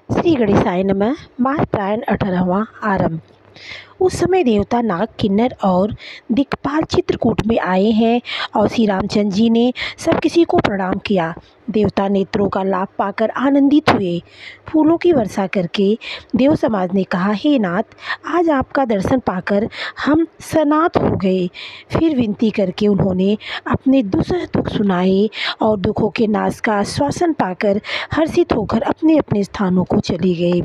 श्री गणेशाय नमः। महाप्रायण 18वां आरंभ। उस समय देवता नाग, किन्नर और दिक्पाल चित्रकूट में आए हैं और श्री रामचंद्र जी ने सब किसी को प्रणाम किया। देवता नेत्रों का लाभ पाकर आनंदित हुए। फूलों की वर्षा करके देव समाज ने कहा, हे नाथ, आज आपका दर्शन पाकर हम सनात हो गए। फिर विनती करके उन्होंने अपने दुसह दुख सुनाए और दुखों के नाश का आश्वासन पाकर हर्षित होकर अपने अपने स्थानों को चले गए।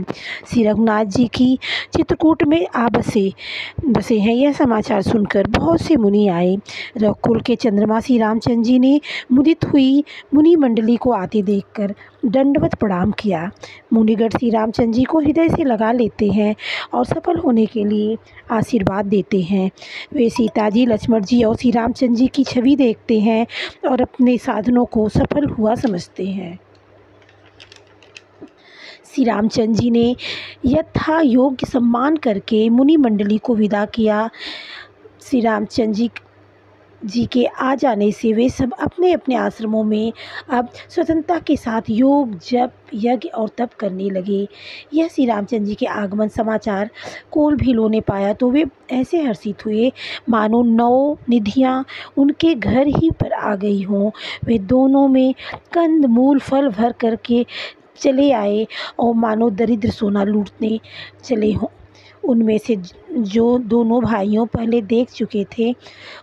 श्री रघुनाथ जी की चित्रकूट में बसे हैं। यह समाचार सुनकर बहुत से मुनि आए। रघुकुल के चंद्रमा श्री रामचंद्र जी ने मुदित हुई मुनि मंडली को आते देखकर दंडवत प्रणाम किया। मुनिगण श्री रामचंद्र जी को हृदय से लगा लेते हैं और सफल होने के लिए आशीर्वाद देते हैं। वे सीता जी, लक्ष्मण जी और श्री रामचंद्र जी की छवि देखते हैं और अपने साधनों को सफल हुआ समझते हैं। श्री रामचंद्र जी ने यथा योग्य सम्मान करके मुनि मंडली को विदा किया। श्री रामचंद्र जी के आ जाने से वे सब अपने अपने आश्रमों में अब स्वतंत्रता के साथ योग, जप, यज्ञ और तप करने लगे। यह श्री रामचंद्र जी के आगमन समाचार कोल भीलों ने पाया तो वे ऐसे हर्षित हुए मानो 9 निधियाँ उनके घर ही पर आ गई हों। वे दोनों में कंद मूल फल भर करके चले आए और मानो दरिद्र सोना लूटने चले हों। उनमें से जो दोनों भाइयों पहले देख चुके थे,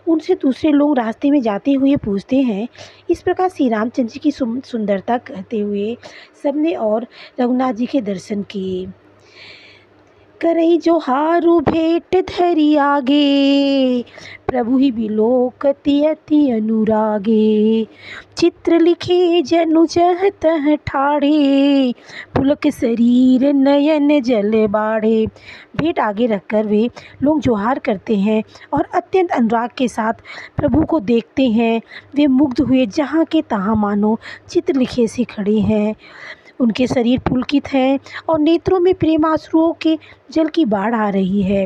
उनसे दूसरे लोग रास्ते में जाते हुए पूछते हैं। इस प्रकार श्री रामचंद्र जी की सुंदरता कहते हुए सबने और रघुनाथ जी के दर्शन किए। करई जो हारु भेंट धरि आगे, प्रभु ही बिलोकति अति अनुरागे। चित्र लिखे जनु जह तह ठाढ़े, पुलक शरीर नयन जल बाढ़े। भेंट आगे रखकर वे लोग जोहार करते हैं और अत्यंत अनुराग के साथ प्रभु को देखते हैं। वे मुग्ध हुए जहाँ के तहाँ मानो चित्र लिखे से खड़े हैं। उनके शरीर पुलकित है और नेत्रों में प्रेमाश्रुओं के जल की बाढ़ आ रही है।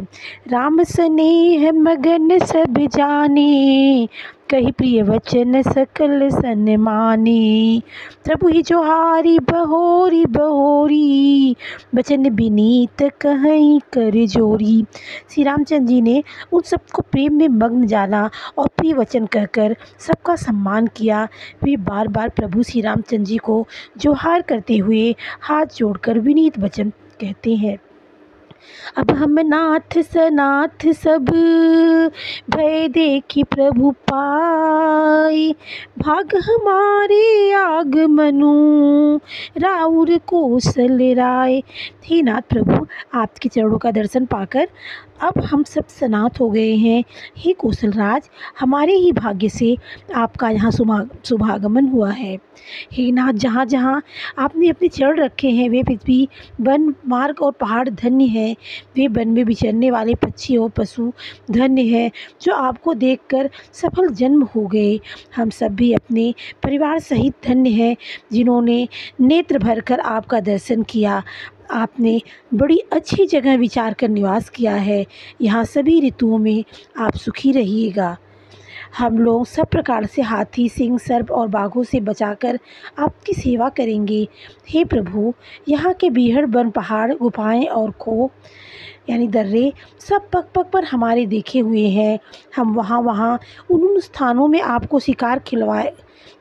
राम स्नेह मगन सब जाने, कही प्रिय वचन सकल सन्माने। प्रभु ही जोहारी बहोरी बहोरी, वचन विनीत कहीं कर जोरी। श्री रामचंद्र जी ने उन सबको प्रेम में मग्न जाना और प्रिय वचन कहकर सबका सम्मान किया। वे बार बार प्रभु श्री रामचंद्र जी को जोहार करते हुए हाथ जोड़कर विनीत वचन कहते हैं। अब हम नाथ सनाथ सब, भय देखी प्रभु पाई। भाग हमारे आगमनु, राउर कौशल राय। हे नाथ प्रभु, आपके चरणों का दर्शन पाकर अब हम सब सनाथ हो गए हैं। हे कौशल राज, हमारे ही भाग्य से आपका यहाँ शुभागमन हुआ है। हे नाथ, जहाँ जहाँ आपने अपने चरण रखे हैं वे पृथ्वी, वन, मार्ग और पहाड़ धन्य हैं। वे वन में विचरने वाले पक्षी और पशु धन्य हैं जो आपको देखकर सफल जन्म हो गए। हम सब भी अपने परिवार सहित धन्य हैं जिन्होंने नेत्र भरकर आपका दर्शन किया। आपने बड़ी अच्छी जगह विचार कर निवास किया है। यहाँ सभी ऋतुओं में आप सुखी रहिएगा। हम लोग सब प्रकार से हाथी, सिंह, सर्प और बाघों से बचाकर आपकी सेवा करेंगे। हे प्रभु, यहाँ के बीहड़, वन, पहाड़, गुफाएं और खो यानी दर्रे सब पग पग पर हमारे देखे हुए हैं। हम वहाँ उन स्थानों में आपको शिकार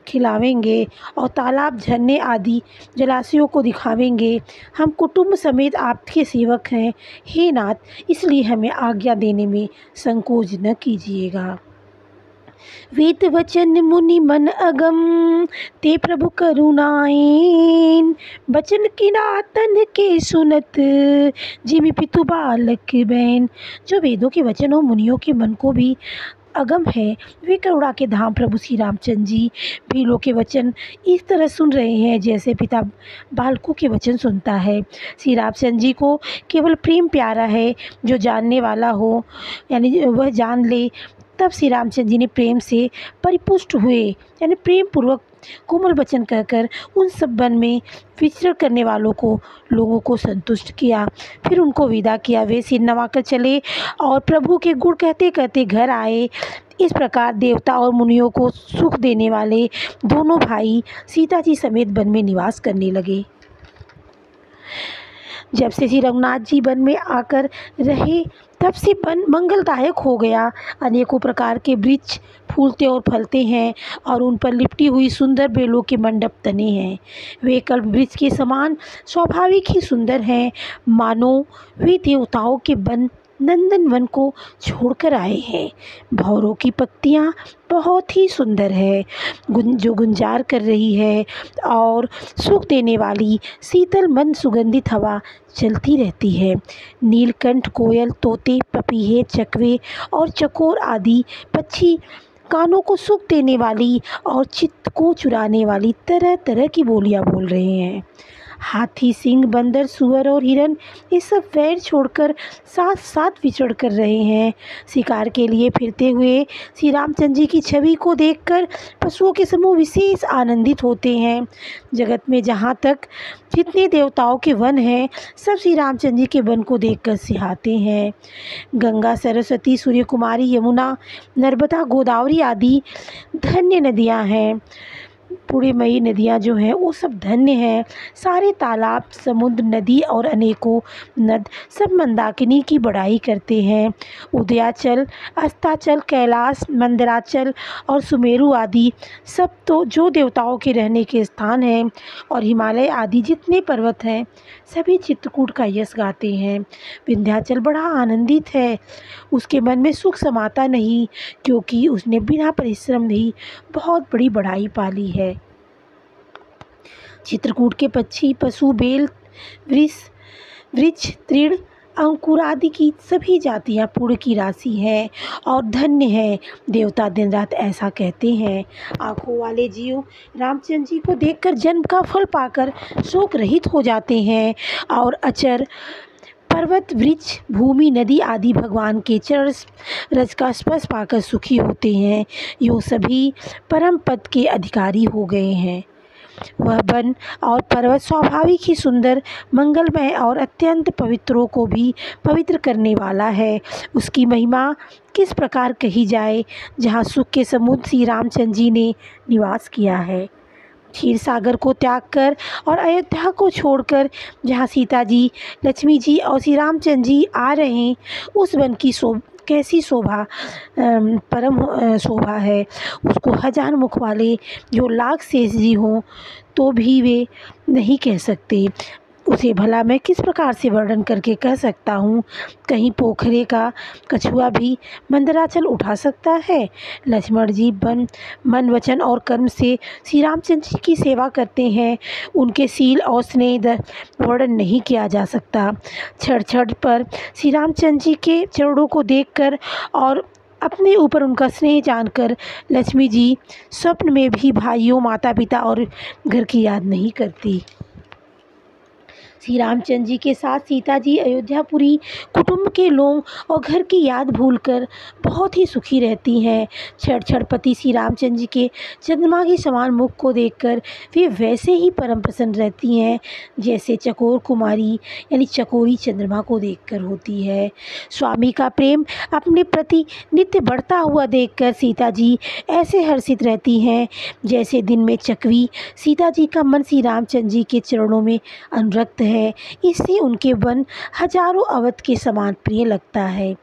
खिलावेंगे और तालाब, झरने आदि जलाशयों को दिखावेंगे। हम कुटुंब समेत आपके सेवक हैं। हे नाथ, इसलिए हमें आज्ञा देने में संकोच न कीजिएगा। वेद वचन मुनि मन अगम, ते प्रभु करुणाएन। बचन किरातन के सुनत, जिमि पितु बालक बैन। जो वेदों के वचन और मुनियों के मन को भी अगम है, वे करुणा के धाम प्रभु श्री रामचंद्र जी भीलों के वचन इस तरह सुन रहे हैं जैसे पिता बालकों के वचन सुनता है। श्री रामचंद्र जी को केवल प्रेम प्यारा है। जो जानने वाला हो यानी वह जान ले। तब श्री रामचंद्र जी ने प्रेम से परिपुष्ट हुए यानी प्रेम पूर्वक कोमल वचन कहकर उन सब वन में विचरण करने लोगों को संतुष्ट किया। फिर उनको विदा किया। वे सिर नवाकर चले और प्रभु के गुण कहते कहते घर आए। इस प्रकार देवता और मुनियों को सुख देने वाले दोनों भाई सीता जी समेत वन में निवास करने लगे। जब से श्री रघुनाथ जी वन में आकर रहे तब से वन मंगलदायक हो गया। अनेकों प्रकार के वृक्ष फूलते और फलते हैं और उन पर लिपटी हुई सुंदर बेलों के मंडप तने हैं। वे कल्प वृक्ष के समान स्वाभाविक ही सुंदर हैं, मानो वे देवताओं के वन नंदन वन को छोड़कर आए हैं। भौरों की पत्तियाँ बहुत ही सुंदर है, जो गुंजार कर रही है और सुख देने वाली शीतल मंद सुगंधित हवा चलती रहती है। नीलकंठ, कोयल, तोते, पपीहे, चकवे और चकोर आदि पक्षी कानों को सुख देने वाली और चित्त को चुराने वाली तरह तरह की बोलियां बोल रहे हैं। हाथी, सिंह, बंदर, सुअर और हिरन ये सब वैर छोड़कर साथ साथ विचरण कर रहे हैं। शिकार के लिए फिरते हुए श्री रामचंद्र जी की छवि को देखकर पशुओं के समूह विशेष आनंदित होते हैं। जगत में जहाँ तक जितने देवताओं के वन हैं, सब श्री रामचंद्र जी के वन को देखकर सिहाते हैं। गंगा, सरस्वती, सूर्यकुमारी, यमुना, नर्मदा, गोदावरी आदि धन्य नदियाँ हैं। पुण्यमयी नदियाँ जो हैं वो सब धन्य हैं। सारे तालाब, समुद्र, नदी और अनेकों नद सब मंदाकिनी की बड़ाई करते हैं। उदयाचल, अस्ताचल, कैलाश, मंदराचल और सुमेरु आदि सब तो जो देवताओं के रहने के स्थान हैं, और हिमालय आदि जितने पर्वत हैं सभी चित्रकूट का यश गाते हैं। विंध्याचल बड़ा आनंदित है, उसके मन में सुख समाता नहीं, क्योंकि उसने बिना परिश्रम ही बहुत बड़ी बढ़ाई पाली है। चित्रकूट के पक्षी, पशु, बेल, वृक्ष, तृण, अंकुर आदि की सभी जातियाँ पुण्य की राशि हैं और धन्य है। देवता दिन रात ऐसा कहते हैं। आँखों वाले जीव रामचंद्र जी को देखकर जन्म का फल पाकर शोक रहित हो जाते हैं और अचर पर्वत, वृक्ष, भूमि, नदी आदि भगवान के चरण रज का स्पर्श पाकर सुखी होते हैं। यूँ सभी परम पद के अधिकारी हो गए हैं। वह वन और पर्वत स्वाभाविक ही सुंदर, मंगलमय और अत्यंत पवित्रों को भी पवित्र करने वाला है। उसकी महिमा किस प्रकार कही जाए, जहाँ सुख के समुद्र श्री रामचंद्र जी ने निवास किया है। क्षीर सागर को त्याग कर और अयोध्या को छोड़कर जहाँ सीता जी, लक्ष्मी जी और श्री रामचंद्र जी आ रहे हैं, उस वन की कैसी शोभा, परम शोभा है। उसको हजार मुख वाले जो लाख शेष जी हों तो भी वे नहीं कह सकते। उसे भला मैं किस प्रकार से वर्णन करके कह सकता हूँ। कहीं पोखरे का कछुआ भी मंदराचल उठा सकता है। लक्ष्मण जी मन, वचन और कर्म से श्री रामचंद्र जी की सेवा करते हैं। उनके शील और स्नेह वर्णन नहीं किया जा सकता। क्षण पर श्री रामचंद्र जी के चरणों को देखकर और अपने ऊपर उनका स्नेह जानकर लक्ष्मी जी स्वप्न में भी भाइयों, माता पिता और घर की याद नहीं करती। श्री रामचंद्र जी के साथ सीता जी अयोध्यापुरी कुटुंब के लोग और घर की याद भूलकर बहुत ही सुखी रहती हैं। क्षण पति श्री रामचंद्र जी के चंद्रमा के समान मुख को देखकर वे वैसे ही परम प्रसन्न रहती हैं जैसे चकोर कुमारी यानी चकोरी चंद्रमा को देखकर होती है। स्वामी का प्रेम अपने प्रति नित्य बढ़ता हुआ देखकर सीता जी ऐसे हर्षित रहती हैं जैसे दिन में चकवी सीता जी का मन श्री रामचंद्र जी के चरणों में अनुरक्त है। इससे उनके वन हजारों अवध के समान प्रिय लगता है।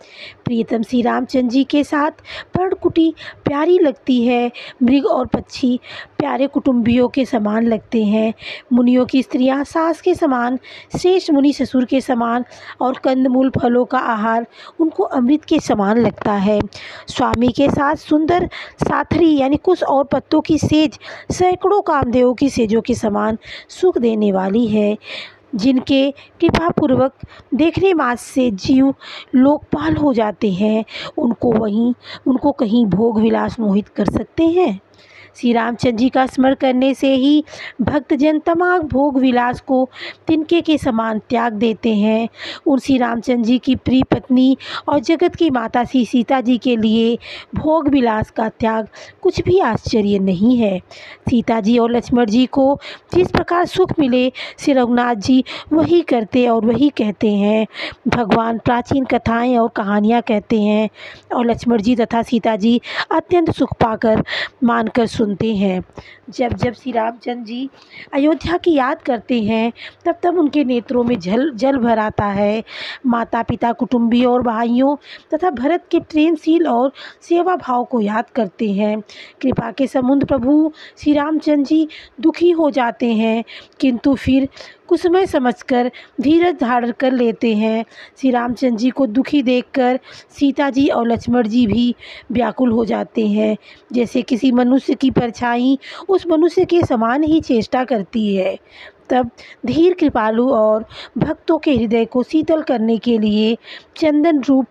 प्रियतम श्री रामचंद्र जी के साथ पर्णकुटी प्यारी लगती है। मृग और पक्षी प्यारे कुटुंबियों के समान लगते हैं। मुनियों की स्त्रियां सास के समान, श्रेष्ठ मुनि ससुर के समान और कंदमूल फलों का आहार उनको अमृत के समान लगता है। स्वामी के साथ सुंदर साथरी यानी कुश और पत्तों की सेज सैकड़ों कामदेवों की सेजों के समान सुख देने वाली है, जिनके कृपापूर्वक देखने मात्र से जीव लोकपाल हो जाते हैं। उनको कहीं भोग विलास मोहित कर सकते हैं। श्री रामचंद्र जी का स्मरण करने से ही भक्तजन तमाम भोग विलास को तिनके के समान त्याग देते हैं। उन श्री रामचंद्र जी की प्रिय पत्नी और जगत की माता श्री सीता जी के लिए भोग विलास का त्याग कुछ भी आश्चर्य नहीं है। सीता जी और लक्ष्मण जी को जिस प्रकार सुख मिले श्री रघुनाथ जी वही करते और वही कहते हैं। भगवान प्राचीन कथाएं और कहानियाँ कहते हैं और लक्ष्मण जी तथा सीता जी अत्यंत सुख पाकर मानकर सुनते हैं। जब जब श्री रामचंद्र जी अयोध्या की याद करते हैं तब तब उनके नेत्रों में जल भर आता है। माता पिता, कुटुंबी और भाइयों तथा भरत के प्रेमशील और सेवा भाव को याद करते हैं। कृपा के समुद्र प्रभु श्री रामचंद्र जी दुखी हो जाते हैं, किंतु फिर कुछ समय समझकर धीरज धारण कर लेते हैं। श्री रामचंद्र जी को दुखी देखकर सीता जी और लक्ष्मण जी भी व्याकुल हो जाते हैं। जैसे किसी मनुष्य की परछाई उस मनुष्य के समान ही चेष्टा करती है। तब धीर, कृपालु और भक्तों के हृदय को शीतल करने के लिए चंदन रूप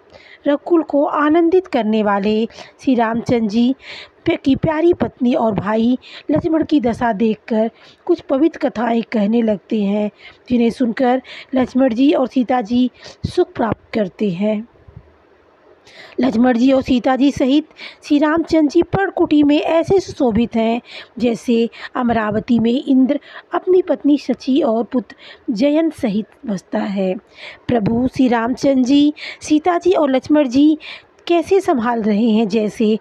रकुल को आनंदित करने वाले श्री रामचंद्र जी की प्यारी पत्नी और भाई लक्ष्मण की दशा देखकर कुछ पवित्र कथाएं कहने लगते हैं, जिन्हें सुनकर लक्ष्मण जी और सीता जी सुख प्राप्त करते हैं। लक्ष्मण जी और सीता जी सहित श्री रामचंद्र जी पर्णकुटी में ऐसे सुशोभित हैं जैसे अमरावती में इंद्र अपनी पत्नी शची और पुत्र जयंत सहित बसता है। प्रभु श्री रामचंद्र जी सीता जी और लक्ष्मण जी कैसे संभाल रहे हैं, जैसे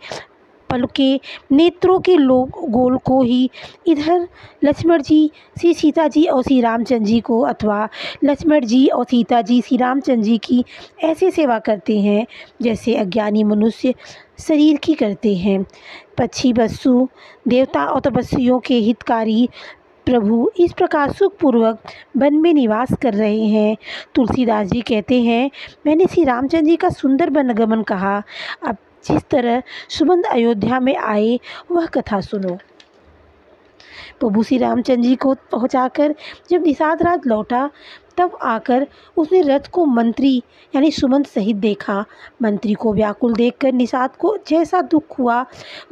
पलके नेत्रों के गोल को ही इधर लक्ष्मण जी श्री सीता जी और श्री रामचंद्र जी को, अथवा लक्ष्मण जी और सीता जी श्री रामचंद्र जी की ऐसे सेवा करते हैं जैसे अज्ञानी मनुष्य शरीर की करते हैं। पक्षी, वस्तु, देवता और तपस्वियों के हितकारी प्रभु इस प्रकार सुखपूर्वक वन में निवास कर रहे हैं। तुलसीदास जी कहते हैं, मैंने श्री रामचंद्र जी का सुंदर वनगमन कहा, अब जिस तरह सुमंत अयोध्या में आए वह कथा सुनो। प्रभु श्री रामचंद्र जी को पहुंचाकर जब निषाद राज लौटा तब आकर उसने रथ को मंत्री यानी सुमंत सहित देखा। मंत्री को व्याकुल देखकर निषाद को जैसा दुख हुआ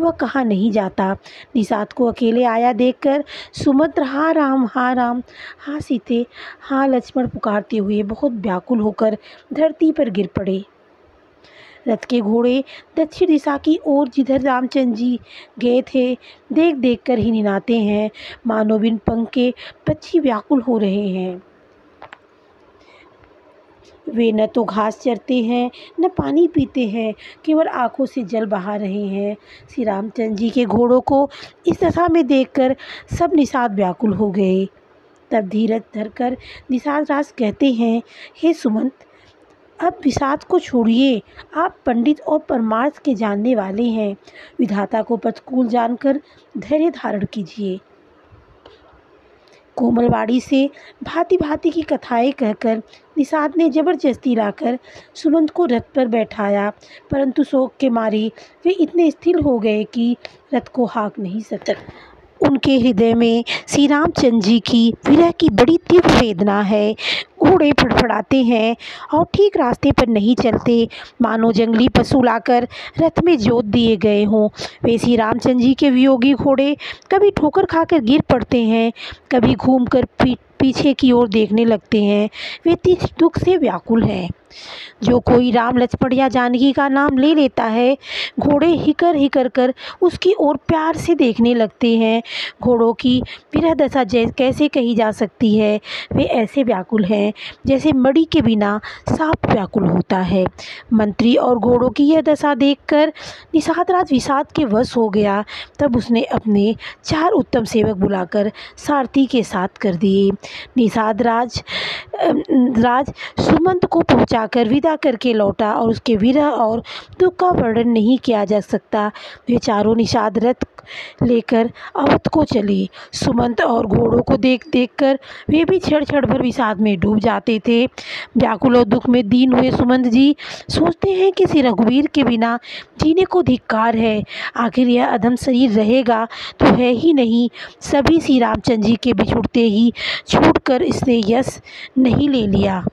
वह कहा नहीं जाता। निषाद को अकेले आया देखकर सुमंत हा राम, हा सीते, हा लक्ष्मण पुकारते हुए बहुत व्याकुल होकर धरती पर गिर पड़े। रथ के घोड़े दक्षिण दिशा की ओर जिधर रामचंद्र जी गए थे देख देख कर ही निनाते हैं, मानो बिन पंख के पक्षी व्याकुल हो रहे हैं। वे न तो घास चरते हैं न पानी पीते हैं, केवल आंखों से जल बहा रहे हैं। श्री रामचंद्र जी के घोड़ों को इस दशा में देखकर सब निषाद व्याकुल हो गए। तब धीरज धरकर निषाद राज कहते हैं, हे सुमंत, अब विषाद को छोड़िए, आप पंडित और परमार्थ के जानने वाले हैं। विधाता को प्रतिकूल जानकर धैर्य धारण कीजिए। कोमलवाड़ी से भांति भांति की कथाएं कहकर निषाद ने जबरदस्ती लाकर सुमंत को रथ पर बैठाया, परंतु शोक के मारे वे इतने स्थिर हो गए कि रथ को हाँक नहीं सके। उनके हृदय में श्री रामचंद्र जी की विरह की बड़ी तीव्र वेदना है। घोड़े फड़फड़ाते हैं और ठीक रास्ते पर नहीं चलते, मानो जंगली पशु लाकर रथ में जोत दिए गए हों। वे श्री रामचंद्र जी के वियोगी घोड़े कभी ठोकर खाकर गिर पड़ते हैं, कभी घूमकर पीछे की ओर देखने लगते हैं। वे तीव्र दुख से व्याकुल हैं। जो कोई राम, लक्ष्मण या जानकी का नाम ले लेता है, घोड़े हिकर कर उसकी ओर प्यार से देखने लगते हैं। घोड़ों की विरह दशा कैसे कही जा सकती है। वे ऐसे व्याकुल हैं जैसे मड़ी के बिना सांप व्याकुल होता है। मंत्री और घोड़ों की यह दशा देखकर निषाद राज विषाद के वश हो गया। तब उसने अपने 4 उत्तम सेवक बुलाकर सारथी के साथ कर दिए। निषाद राज सुमंत को पहुंचाकर विदा करके लौटा और उसके विरह और दुख का वर्णन नहीं किया जा सकता। वे चारों निषाद रथ लेकर अवध को चले। सुमंत और घोड़ों को देख देख कर वे भी क्षण क्षण भर विषाद में डूब जाते थे। व्याकुल और दुख में दीन हुए सुमंत जी सोचते हैं कि श्री रघुवीर के बिना जीने को धिक्कार है। आखिर यह अधम शरीर रहेगा तो है ही नहीं, सभी श्री रामचंद्र जी के बिछुड़ते ही छूटकर इसने यश नहीं ले लिया।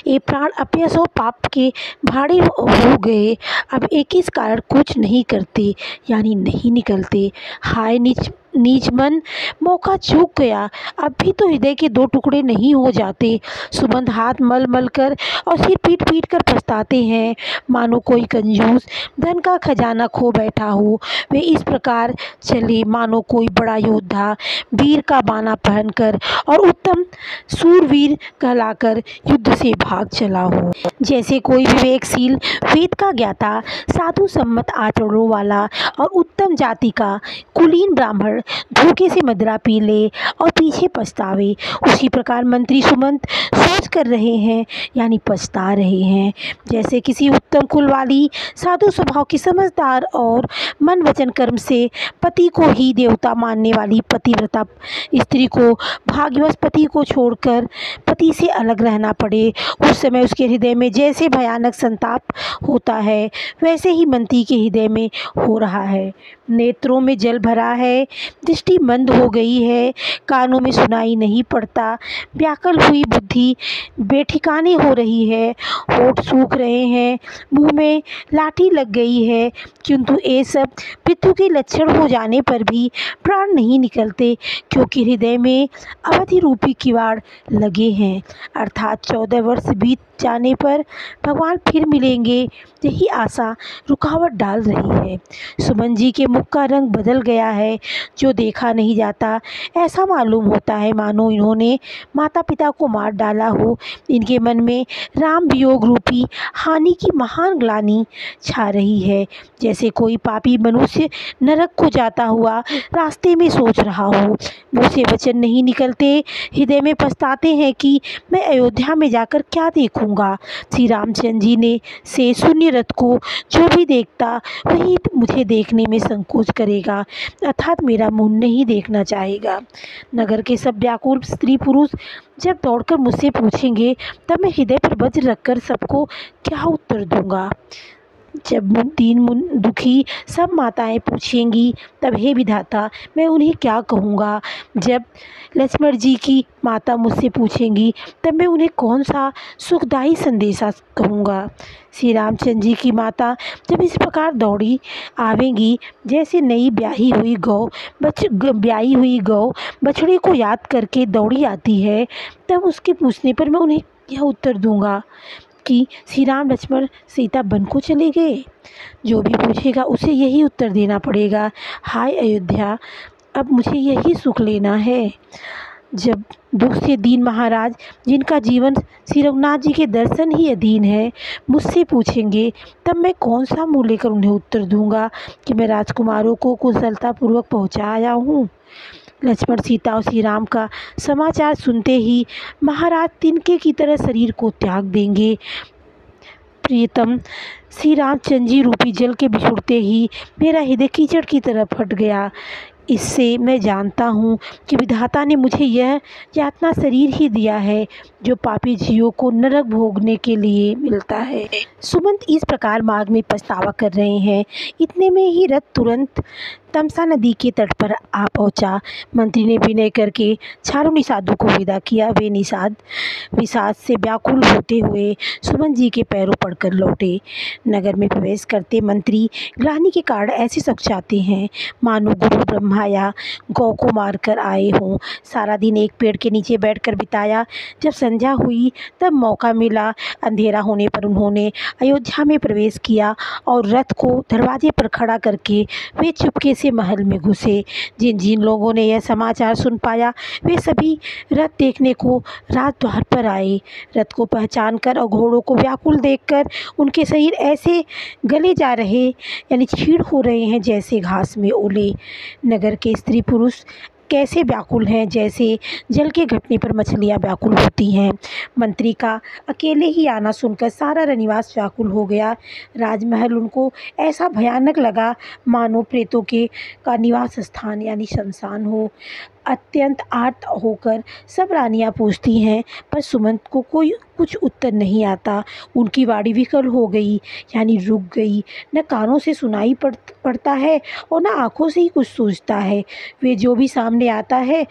ये प्राण अपयश और पाप के भाड़े हो गए। अब एक इस कारण कुछ नहीं करते यानी नहीं निकलते। हाय नीच नीच मन मौका चूक गया। अब भी तो हृदय के दो टुकड़े नहीं हो जाते। सुमंत हाथ मल मल कर और सिर पीट पीट कर पछताते हैं, मानो कोई कंजूस धन का खजाना खो बैठा हो। वे इस प्रकार चले मानो कोई बड़ा योद्धा वीर का बाना पहनकर और उत्तम सूरवीर कहलाकर युद्ध से भाग चला हो। जैसे कोई विवेकशील वेद का ज्ञाता साधु सम्मत आचरणों वाला और उत्तम जाति का कुलीन ब्राह्मण धोखे से मदिरा पी ले और पीछे पछतावे, उसी प्रकार मंत्री सुमंत सोच कर रहे हैं यानी पछता रहे हैं। जैसे किसी उत्तम कुल वाली साधु स्वभाव की समझदार और मन वचन कर्म से पति को ही देवता मानने वाली पतिव्रता स्त्री को भाग्यवश पति को छोड़कर पति से अलग रहना पड़े, उस समय उसके हृदय में जैसे भयानक संताप होता है वैसे ही मंत्री के हृदय में हो रहा है। नेत्रों में जल भरा है, दृष्टि मंद हो गई है, कानों में सुनाई नहीं पड़ता, व्याकुल हुई बुद्धि बेठिकाने हो रही है, होठ सूख रहे हैं, मुंह में लाठी लग गई है, किंतु ये सब मृत्यु के लक्षण हो जाने पर भी प्राण नहीं निकलते, क्योंकि हृदय में अवधि रूपी किवाड़ लगे हैं। अर्थात 14 वर्ष बीत जाने पर भगवान फिर मिलेंगे, यही आशा रुकावट डाल रही है। सुमन जी के मुख का रंग बदल गया है, जो देखा नहीं जाता। ऐसा मालूम होता है मानो इन्होंने माता पिता को मार डाला हो। इनके मन में राम वियोग रूपी हानि की महान ग्लानि छा रही है, जैसे कोई पापी मनुष्य नरक को जाता हुआ रास्ते में सोच रहा हो। मुँह से वचन नहीं निकलते, हृदय में पछताते हैं कि मैं अयोध्या में जाकर क्या देखूंगा। श्री रामचंद्र जी ने से शून्य रथ को जो भी देखता वही मुझे देखने में संकोच करेगा, अर्थात मेरा मुंह नहीं देखना चाहेगा। नगर के सब व्याकुल स्त्री पुरुष जब दौड़कर मुझसे पूछेंगे तब मैं हृदय पर वज्र रखकर सबको क्या उत्तर दूंगा। जब दीन दुखी सब माताएं पूछेंगी तब हे विधाता मैं उन्हें क्या कहूँगा। जब लक्ष्मण जी की माता मुझसे पूछेंगी तब मैं उन्हें कौन सा सुखदायी संदेशा कहूँगा। श्री रामचंद्र जी की माता जब इस प्रकार दौड़ी आवेंगी जैसे नई ब्याही हुई गौ बछड़े को याद करके दौड़ी आती है, तब उसके पूछने पर मैं उन्हें क्या उत्तर दूंगा कि श्री राम लक्ष्मण सीता वन को चले गए। जो भी पूछेगा उसे यही उत्तर देना पड़ेगा, हाय अयोध्या अब मुझे यही सुख लेना है। जब दुख से दीन महाराज जिनका जीवन श्री रघुनाथ जी के दर्शन ही अधीन है मुझसे पूछेंगे तब मैं कौन सा मुँह लेकर उन्हें उत्तर दूंगा कि मैं राजकुमारों को कुशलतापूर्वक पहुँचाया हूँ। लक्ष्मण सीता और श्री राम का समाचार सुनते ही महाराज तिनके की तरह शरीर को त्याग देंगे। प्रियतम श्री रामचंद्र जी रूपी जल के बिछुड़ते ही मेरा हृदय कीचड़ की तरह फट गया। इससे मैं जानता हूँ कि विधाता ने मुझे यह यातना शरीर ही दिया है जो पापी जीवों को नरक भोगने के लिए मिलता है। सुमंत इस प्रकार मार्ग में पछतावा कर रहे हैं, इतने में ही रथ तुरंत तमसा नदी के तट पर आ पहुंचा। मंत्री ने विनय करके चारों निषादों को विदा किया। वे निषाद विषाद से व्याकुल होते हुए सुमन जी के पैरों पड़कर लौटे। नगर में प्रवेश करते मंत्री ग्लानि के कारण ऐसे सकचाते हैं मानो गुरु ब्रह्मा या गौ को मारकर आए हों। सारा दिन एक पेड़ के नीचे बैठकर बिताया। जब संध्या हुई तब मौका मिला। अंधेरा होने पर उन्होंने अयोध्या में प्रवेश किया और रथ को दरवाजे पर खड़ा करके वे चुपके से महल में घुसे। जिन जिन लोगों ने यह समाचार सुन पाया वे सभी रथ देखने को राजद्वार पर आए। रथ को पहचान कर और घोड़ों को व्याकुल देखकर उनके शरीर ऐसे गले जा रहे यानी छीड़ हो रहे हैं जैसे घास में ओले। नगर के स्त्री पुरुष कैसे व्याकुल हैं जैसे जल के घटने पर मछलियाँ व्याकुल होती हैं। मंत्री का अकेले ही आना सुनकर सारा रनिवास व्याकुल हो गया। राजमहल उनको ऐसा भयानक लगा मानो प्रेतों का निवास स्थान यानी शमशान हो। अत्यंत आर्त होकर सब रानियां पूछती हैं पर सुमंत को कोई कुछ उत्तर नहीं आता। उनकी वाणी विकल हो गई यानी रुक गई। न कानों से सुनाई पड़ता है और न आँखों से ही कुछ सूझता है। वे जो भी सामने आता है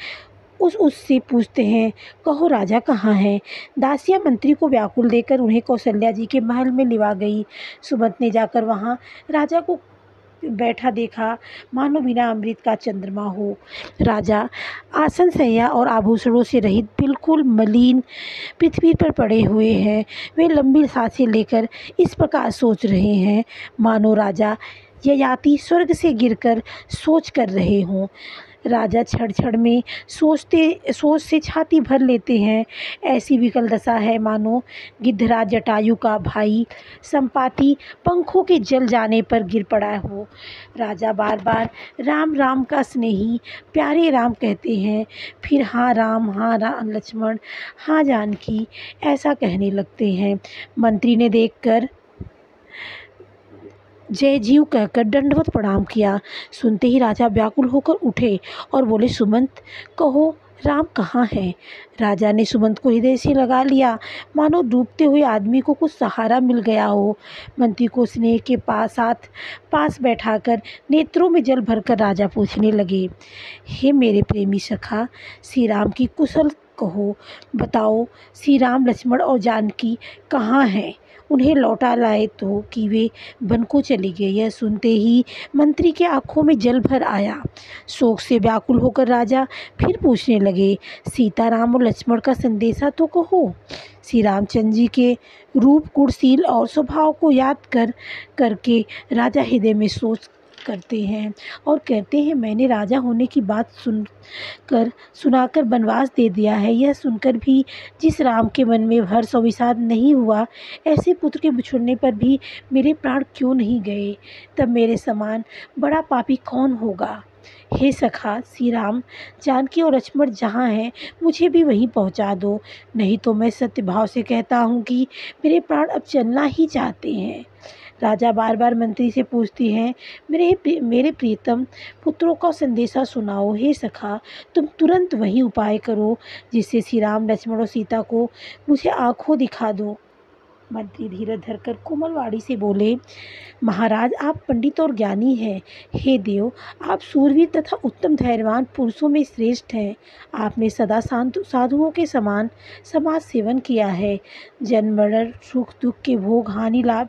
उससे पूछते हैं, कहो राजा कहाँ हैं। दासियां मंत्री को व्याकुल देकर उन्हें कौशल्या जी के महल में लिवा गई। सुमंत ने जाकर वहाँ राजा को बैठा देखा, मानो बिना अमृत का चंद्रमा हो। राजा आसन शैया और आभूषणों से रहित बिल्कुल मलिन पृथ्वी पर पड़े हुए हैं। वे लंबी सांसें लेकर इस प्रकार सोच रहे हैं, मानो राजा ययाति स्वर्ग से गिरकर सोच कर रहे हों। राजा क्षण-क्षण में सोच से छाती भर लेते हैं। ऐसी विकल दशा है मानो गिद्धराज जटायु का भाई संपाति पंखों के जल जाने पर गिर पड़ा हो। राजा बार-बार राम राम का स्नेही प्यारे राम कहते हैं, फिर हाँ राम, हाँ लक्ष्मण, हाँ जानकी ऐसा कहने लगते हैं। मंत्री ने देखकर जय जीव कहकर दंडवत प्रणाम किया। सुनते ही राजा व्याकुल होकर उठे और बोले, सुमंत कहो राम कहाँ है। राजा ने सुमंत को हृदय से लगा लिया, मानो डूबते हुए आदमी को कुछ सहारा मिल गया हो। मंत्री को स्नेह के पास बैठाकर नेत्रों में जल भरकर राजा पूछने लगे, हे मेरे प्रेमी सखा, श्री राम की कुशल कहो, बताओ श्री राम लक्ष्मण और जानकी कहाँ हैं। उन्हें लौटा लाए तो कि वे वन को चली गए। यह सुनते ही मंत्री के आंखों में जल भर आया। शोक से व्याकुल होकर राजा फिर पूछने लगे, सीताराम और लक्ष्मण का संदेशा तो कहो। श्री रामचंद्र जी के रूप, गुणशील और स्वभाव को याद करके राजा हृदय में सोच करते हैं और कहते हैं, मैंने राजा होने की बात सुनाकर वनवास दे दिया है। यह सुनकर भी जिस राम के मन में हर्ष और विषाद नहीं हुआ, ऐसे पुत्र के बिछुड़ने पर भी मेरे प्राण क्यों नहीं गए। तब मेरे समान बड़ा पापी कौन होगा। हे सखा, श्री राम, जानकी और लक्ष्मण जहाँ हैं मुझे भी वहीं पहुँचा दो, नहीं तो मैं सत्य भाव से कहता हूँ कि मेरे प्राण अब चलना ही चाहते हैं। राजा बार बार मंत्री से पूछती हैं, मेरे प्रियतम पुत्रों का संदेशा सुनाओ। हे सखा, तुम तुरंत वही उपाय करो जिससे श्री राम, लक्ष्मण और सीता को मुझे आंखों दिखा दो। मंत्री धीरज धरकर कोमल वाणी से बोले, महाराज आप पंडित और ज्ञानी हैं। हे देव, आप सूरवीर तथा उत्तम धैर्यवान पुरुषों में श्रेष्ठ हैं। आपने सदा साधुओं के समान समाज सेवन किया है। जन्म मरण, सुख दुख के भोग, हानि लाभ,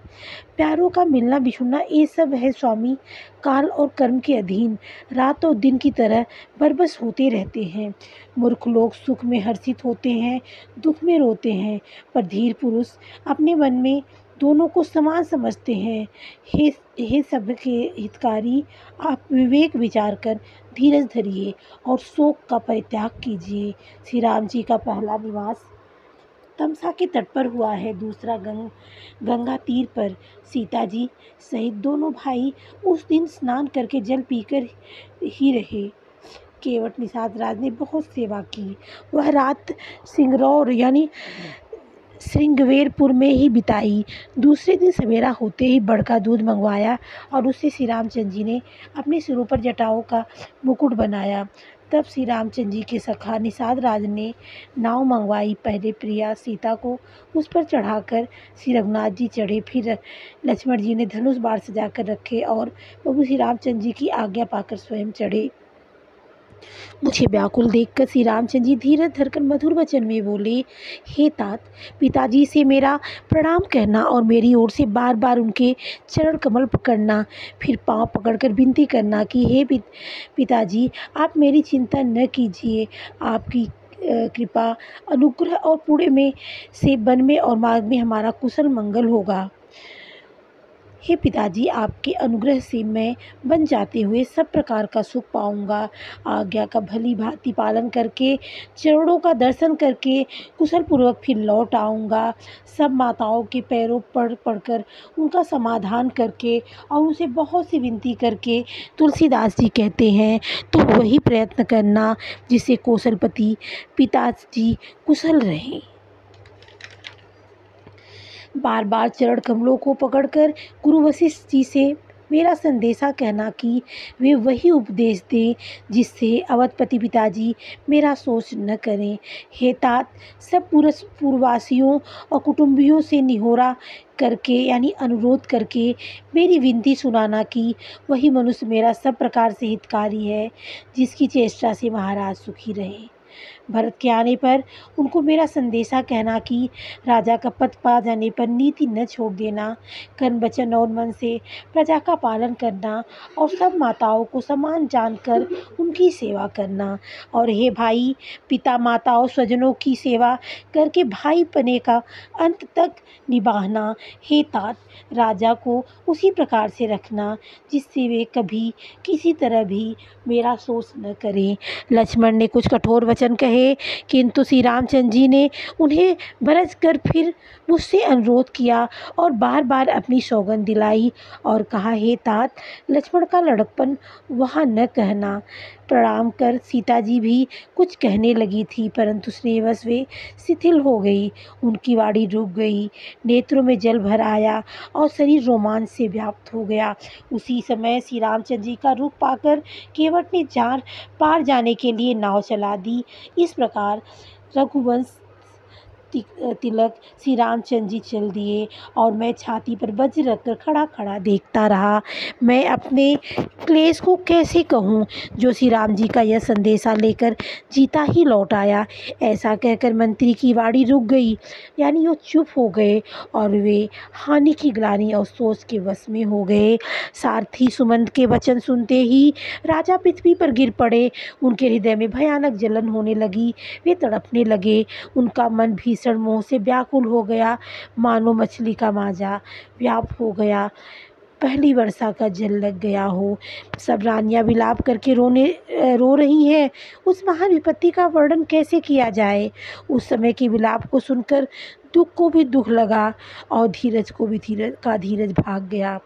प्यारों का मिलना बिछुड़ना, ये सब है स्वामी काल और कर्म के अधीन। रात और दिन की तरह बरबस होते रहते हैं। मूर्ख लोग सुख में हर्षित होते हैं, दुख में रोते हैं, पर धीर पुरुष अपने मन में दोनों को समान समझते हैं। हे सबके हितकारी, आप विवेक विचार कर धीरज धरिए और शोक का परित्याग कीजिए। श्री राम जी का पहला निवास तमसा के तट पर हुआ है, दूसरा गंगा तीर पर। सीता जी सहित दोनों भाई उस दिन स्नान करके जल पीकर ही रहे। केवट निषाद राज ने बहुत सेवा की। वह रात सिंगरौर यानी श्रृंगवेरपुर में ही बिताई। दूसरे दिन सवेरा होते ही बड़का दूध मंगवाया और उससे श्री रामचंद्र जी ने अपने सिरों पर जटाओं का मुकुट बनाया। तब श्री रामचंद्र जी के सखा निषाद राज ने नाव मंगवाई। पहले प्रिया सीता को उस पर चढ़ाकर श्री रघुनाथ जी चढ़े, फिर लक्ष्मण जी ने धनुष बाण सजा कर रखे और प्रभु श्री रामचंद्र जी की आज्ञा पाकर स्वयं चढ़े। मुझे व्याकुल देखकर श्री रामचंद्र जी धीरज धरकर मधुर वचन में बोले, हे तात, पिताजी से मेरा प्रणाम कहना और मेरी ओर से बार बार उनके चरण कमल पकड़ना, फिर पांव पकड़कर विनती करना कि हे पिताजी, आप मेरी चिंता न कीजिए। आपकी कृपा, अनुग्रह और पुण्य में से वन में और मार्ग में हमारा कुशल मंगल होगा। हे पिताजी, आपके अनुग्रह से मैं बन जाते हुए सब प्रकार का सुख पाऊंगा। आज्ञा का भली भांति पालन करके, चरणों का दर्शन करके कुशल पूर्वक फिर लौट आऊँगा। सब माताओं के पैरों पढ़कर उनका समाधान करके और उनसे बहुत सी विनती करके तुलसीदास जी कहते हैं, तो वही प्रयत्न करना जिससे कौशलपति पिताजी कुशल रहें। बार बार चरण कमलों को पकड़कर गुरु वशिष्ठ जी से मेरा संदेशा कहना कि वे वही उपदेश दें जिससे अवधपति पिताजी मेरा सोच न करें। हे तात, सब पूर्ववासियों और कुटुंबियों से निहोरा करके यानी अनुरोध करके मेरी विनती सुनाना कि वही मनुष्य मेरा सब प्रकार से हितकारी है जिसकी चेष्टा से महाराज सुखी रहे। भरत के आने पर उनको मेरा संदेशा कहना कि राजा का पद पा जाने पर नीति न छोड़ देना, कर्म वचन और मन से प्रजा का पालन करना और सब माताओं को समान जानकर उनकी सेवा करना। और हे भाई, पिता माता और स्वजनों की सेवा करके भाई पने का अंत तक निभाना। हे तात, राजा को उसी प्रकार से रखना जिससे वे कभी किसी तरह भी मेरा शोष न करें। लक्ष्मण ने कुछ कठोर वचन कहे, किंतु श्री रामचंद्र जी ने उन्हें बरस कर फिर मुझसे अनुरोध किया और बार बार अपनी सौगंध दिलाई और कहा, हे तात, लक्ष्मण का लड़कपन वहाँ न कहना। प्रणाम कर सीता जी भी कुछ कहने लगी थी, परंतु स्नेहवश वे शिथिल हो गई। उनकी वाणी रुक गई, नेत्रों में जल भर आया और शरीर रोमांच से व्याप्त हो गया। उसी समय श्री रामचंद्र जी का रूप पाकर केवट ने पार जाने के लिए नाव चला दी। इस प्रकार रघुवंश तिलक श्री रामचंद्र जी चल दिए और मैं छाती पर वज्र रखकर खड़ा खड़ा देखता रहा। मैं अपने क्लेश को कैसे कहूँ जो श्री राम जी का यह संदेशा लेकर जीता ही लौट आया। ऐसा कहकर मंत्री की वाणी रुक गई, यानी वो चुप हो गए और वे हानि की ग्लानि और सोच के वश में हो गए। सारथी सुमंत के वचन सुनते ही राजा पृथ्वी पर गिर पड़े। उनके हृदय में भयानक जलन होने लगी, वे तड़पने लगे। उनका मन भीषण मोह से व्याकुल हो गया, मानो मछली का मांजा व्याप हो गया, पहली वर्षा का जल लग गया हो। सब रानियां विलाप करके रो रही हैं। उस महान विपत्ति का वर्णन कैसे किया जाए। उस समय के विलाप को सुनकर दुख को भी दुख लगा और धीरज को भी धीरज भाग गया।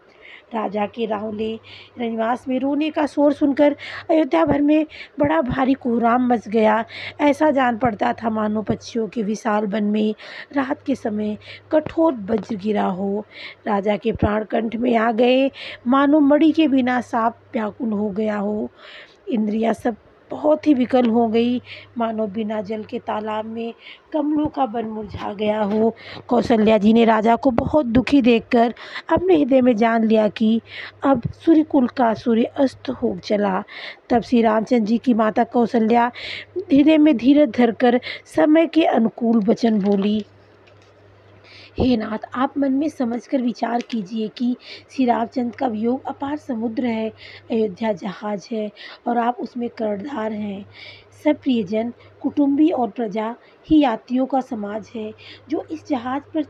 राजा के राहुले रनिवास में रोने का शोर सुनकर अयोध्या भर में बड़ा भारी कोहराम मच गया। ऐसा जान पड़ता था मानो पक्षियों के विशाल वन में रात के समय कठोर वज्र गिरा हो। राजा के प्राण कंठ में आ गए, मानो मणि के बिना सांप व्याकुल हो गया हो। इंद्रियां सब बहुत ही विकल हो गई, मानो बिना जल के तालाब में कमलों का वन मुरझा गया हो। कौशल्या जी ने राजा को बहुत दुखी देखकर अपने हृदय में जान लिया कि अब सूर्यकुल का सूर्य अस्त हो चला। तब श्री रामचंद्र जी की माता कौशल्या हृदय में धीरज धरकर समय के अनुकूल वचन बोली, हे नाथ, आप मन में समझकर विचार कीजिए कि श्री रामचंद्र का वियोग अपार समुद्र है, अयोध्या जहाज है और आप उसमें कर्णधार हैं। सब प्रियजन, कुटुंबी और प्रजा ही यात्रियों का समाज है जो इस जहाज पर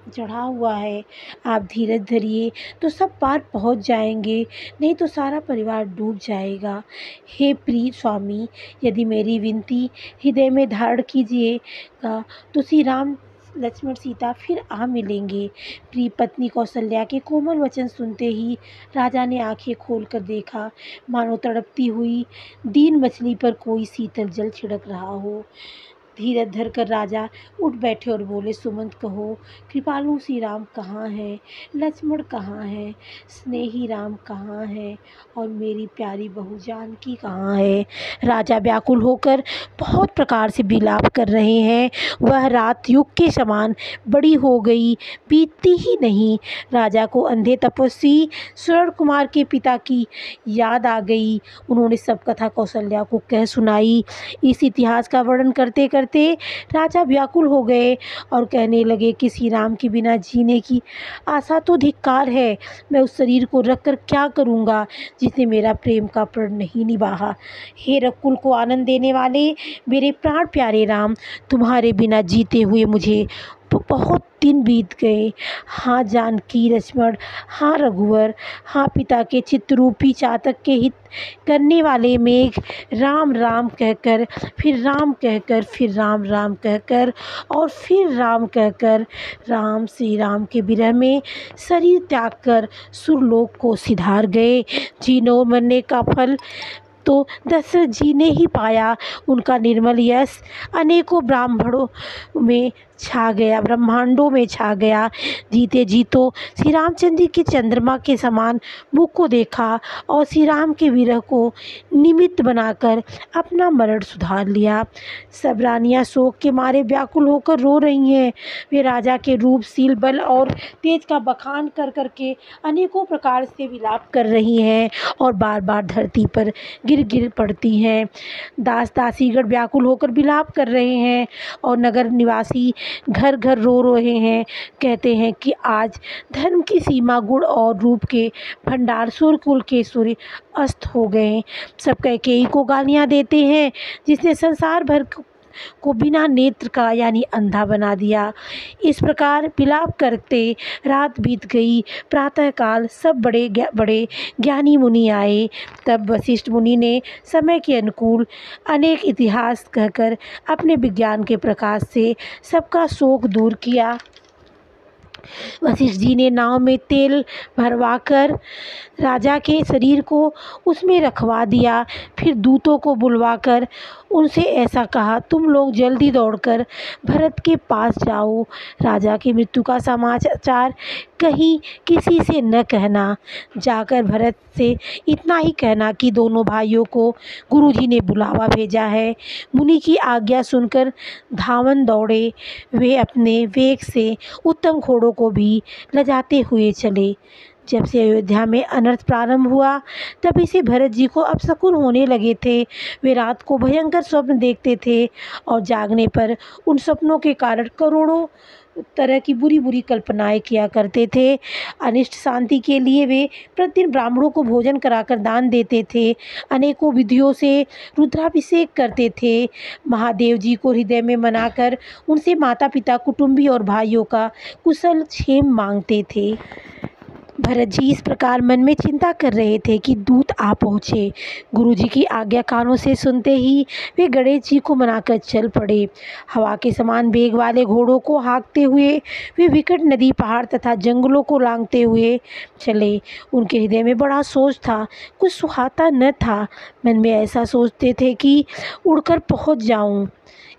चढ़ा हुआ है। आप धीरज धरिए तो सब पार पहुंच जाएंगे, नहीं तो सारा परिवार डूब जाएगा। हे प्रिय स्वामी, यदि मेरी विनती हृदय में धारण कीजिएगा तो श्री राम लक्ष्मण सीता फिर आ मिलेंगे। प्रिय पत्नी कौशल्या के कोमल वचन सुनते ही राजा ने आंखें खोलकर देखा, मानो तड़पती हुई दीन मछली पर कोई शीतल जल छिड़क रहा हो। धीरज धरकर राजा उठ बैठे और बोले, सुमंत कहो, कृपालु श्री राम कहाँ है, लक्ष्मण कहाँ है, स्नेही राम कहाँ है और मेरी प्यारी बहू जानकी कहाँ है। राजा व्याकुल होकर बहुत प्रकार से विलाप कर रहे हैं। वह रात युग के समान बड़ी हो गई, बीतती ही नहीं। राजा को अंधे तपस्वी स्वर्ण कुमार के पिता की याद आ गई। उन्होंने सब कथा कौशल्या को कह सुनाई। इस इतिहास का वर्णन करते करते राजा व्याकुल हो गए और कहने लगे कि श्री राम के बिना जीने की आशा तो धिक्कार है। मैं उस शरीर को रखकर क्या करूँगा जिसने मेरा प्रेम का प्रण नहीं निभाया। हे रघुकुल को आनंद देने वाले मेरे प्राण प्यारे राम, तुम्हारे बिना जीते हुए मुझे बहुत दिन बीत गए। हाँ जानकी लक्ष्मण, हाँ रघुवर, हाँ पिता के चित्तरूपी चातक के हित करने वाले मेघ, राम राम कहकर फिर राम कहकर फिर राम राम कहकर और फिर राम कहकर राम श्री राम के विरह में शरीर त्याग कर सुरलोक को सिधार गए। जीनो मरने का फल तो दशरथ जी ने ही पाया। उनका निर्मल यश अनेकों ब्रह्मांडों में छा गया। जीते जी तो श्री रामचंद्र जी के चंद्रमा के समान मुख को देखा और श्री राम के विरह को निमित्त बनाकर अपना मरण सुधार लिया। सब रानियां शोक के मारे व्याकुल होकर रो रही हैं। वे राजा के रूप, शील, बल और तेज का बखान कर करके अनेकों प्रकार से विलाप कर रही हैं और बार बार धरती पर गिर गिर पड़ती हैं। दास दासीगण व्याकुल होकर विलाप कर रहे हैं और नगर निवासी घर घर रो रहे हैं। कहते हैं कि आज धर्म की सीमा, गुण और रूप के भंडार, सूर्यकुल के सूर्य अस्त हो गए। सब कैकेयी को गालियाँ देते हैं, जिसने संसार भर को बिना नेत्र का यानी अंधा बना दिया। इस प्रकार विलाप करते रात बीत गई। प्रातःकाल सब बड़े बड़े ज्ञानी मुनि आए। तब वशिष्ठ मुनि ने समय के अनुकूल अनेक इतिहास कहकर अपने विज्ञान के प्रकाश से सबका शोक दूर किया। वशिष्ठ जी ने नाव में तेल भरवाकर राजा के शरीर को उसमें रखवा दिया। फिर दूतों को बुलवाकर उनसे ऐसा कहा, तुम लोग जल्दी दौड़कर भरत के पास जाओ। राजा की मृत्यु का समाचार कहीं किसी से न कहना। जाकर भरत से इतना ही कहना कि दोनों भाइयों को गुरुजी ने बुलावा भेजा है। मुनि की आज्ञा सुनकर धावन दौड़े। वे अपने वेग से उत्तम घोड़ों को भी लजाते हुए चले। जब से अयोध्या में अनर्थ प्रारंभ हुआ, तभी से भरत जी को अपशकुन होने लगे थे। वे रात को भयंकर स्वप्न देखते थे और जागने पर उन सपनों के कारण करोड़ों तरह की बुरी बुरी कल्पनाएं किया करते थे। अनिष्ट शांति के लिए वे प्रतिदिन ब्राह्मणों को भोजन कराकर दान देते थे। अनेकों विधियों से रुद्राभिषेक करते थे। महादेव जी को हृदय में मनाकर उनसे माता पिता, कुटुंबी और भाइयों का कुशल क्षेम मांगते थे। भरत जी इस प्रकार मन में चिंता कर रहे थे कि दूत आ पहुँचे। गुरुजी की आज्ञा कानों से सुनते ही वे गणेश जी को मनाकर चल पड़े। हवा के समान वेग वाले घोड़ों को हाँकते हुए वे विकट नदी, पहाड़ तथा जंगलों को लांघते हुए चले। उनके हृदय में बड़ा सोच था, कुछ सुहाता न था। मन में ऐसा सोचते थे कि उड़कर पहुँच जाऊँ।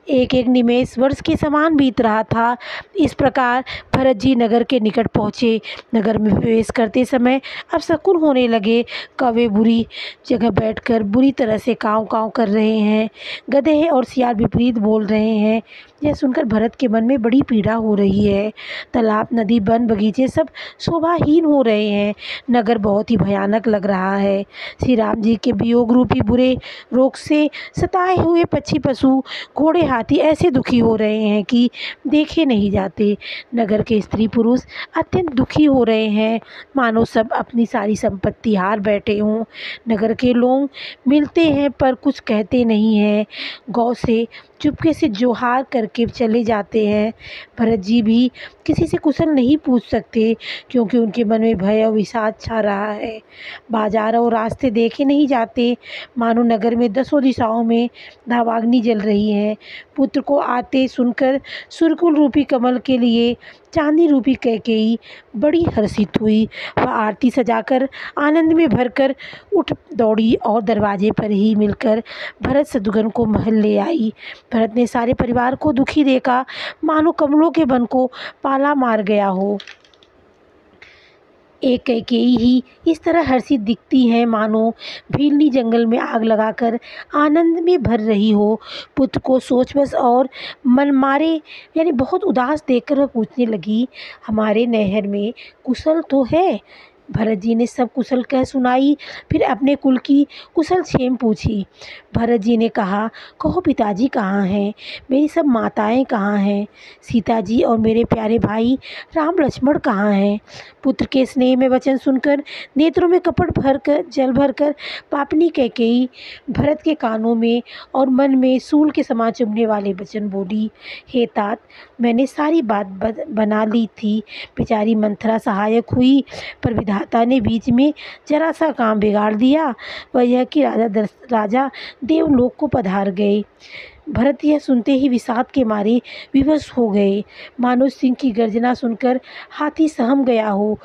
एक एक निमेष वर्ष के समान बीत रहा था। इस प्रकार भरत जी नगर के निकट पहुँचे। नगर में प्रवेश करते समय अपशकुन होने लगे। कौवे बुरी जगह बैठकर बुरी तरह से काँव काँव कर रहे हैं। गधे और सियार विपरीत बोल रहे हैं। यह सुनकर भरत के मन में बड़ी पीड़ा हो रही है। तालाब, नदी, वन, बगीचे सब शोभाहीन हो रहे हैं। नगर बहुत ही भयानक लग रहा है। श्री राम जी के वियोग रूपी बुरे रोग से सताए हुए पक्षी, पशु, घोड़े, हाथी ऐसे दुखी हो रहे हैं कि देखे नहीं जाते। नगर के स्त्री पुरुष अत्यंत दुखी हो रहे हैं, मानो सब अपनी सारी संपत्ति हार बैठे हों। नगर के लोग मिलते हैं पर कुछ कहते नहीं हैं। गौ से चुपके से जोहार करके चले जाते हैं। भरत जी भी किसी से कुशल नहीं पूछ सकते, क्योंकि उनके मन में भय और विषाद छा रहा है। बाजार और रास्ते देखे नहीं जाते, मानो नगर में दसों दिशाओं में दावाग्नि जल रही है। पुत्र को आते सुनकर सुरकुल रूपी कमल के लिए चांदी रूपी कैकेयी बड़ी हर्षित हुई। वह आरती सजाकर आनंद में भरकर उठ दौड़ी और दरवाजे पर ही मिलकर भरत शत्रुघ्न को महल ले आई। भरत ने सारे परिवार को दुखी देखा, मानो कमलों के वन को पाला मार गया हो। एक कैकेयी ही इस तरह हर्षित दिखती हैं, मानो भीलनी जंगल में आग लगाकर आनंद में भर रही हो। पुत्र को सोचवश और मन मारे यानी बहुत उदास देखकर वह पूछने लगी, हमारे नैहर में कुशल तो है? भरत जी ने सब कुशल कह सुनाई। फिर अपने कुल की कुशल क्षेम पूछी। भरत जी ने कहा, कहो पिताजी कहाँ हैं? मेरी सब माताएं कहाँ हैं? सीता जी और मेरे प्यारे भाई राम लक्ष्मण कहाँ हैं? पुत्र के स्नेह में वचन सुनकर नेत्रों में कपट भरकर जल भरकर पापनी कैकेयी भरत के कानों में और मन में सूल के समान चुभने वाले वचन बोली, हे तात, मैंने सारी बात बना ली थी। बेचारी मंथरा सहायक हुई, पर विधाता ने बीच में जरा सा काम बिगाड़ दिया। वह यह कि राजा देवलोक को पधार गए। भरत यह सुनते ही विषाद के मारे विवश हो गए, मानो सिंह की गर्जना सुनकर हाथी सहम गया हो।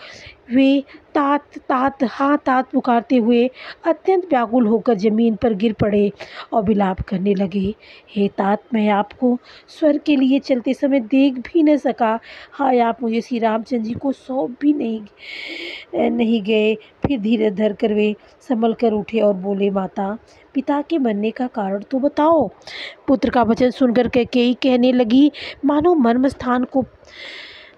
वे तात तात हाँ तात पुकारते हुए अत्यंत व्याकुल होकर जमीन पर गिर पड़े और विलाप करने लगे। हे तात, मैं आपको स्वर्ग के लिए चलते समय देख भी न सका। हाय, आप मुझे श्री रामचंद्र जी को सौंप भी नहीं गए। फिर धीरे धर कर वे संभल कर उठे और बोले, माता, पिता के मरने का कारण तो बताओ। पुत्र का वचन सुनकर कैकेयी कहने लगी, मानो मर्म स्थान को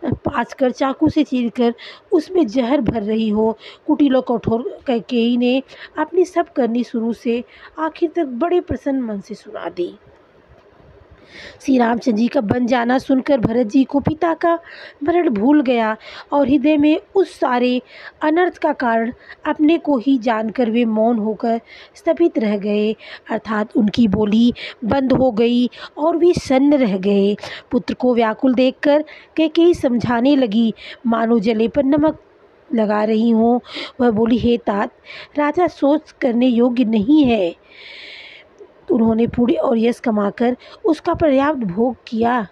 पास कर चाकू से चीरकर उसमें जहर भर रही हो। कुटिल और कठोर कैकेयी ने अपनी सब करनी शुरू से आखिर तक बड़े प्रसन्न मन से सुना दी। श्री रामचंद्र जी का बन जाना सुनकर भरत जी को पिता का मरण भूल गया और हृदय में उस सारे अनर्थ का कारण अपने को ही जानकर वे मौन होकर स्तब्ध रह गए, अर्थात उनकी बोली बंद हो गई और वे सन्न रह गए। पुत्र को व्याकुल देखकर कैकेयी समझाने लगी, मानो जले पर नमक लगा रही हो। वह बोली, हे तात, राजा सोच करने योग्य नहीं है। उन्होंने पुण्य और यश कमाकर उसका पर्याप्त भोग किया।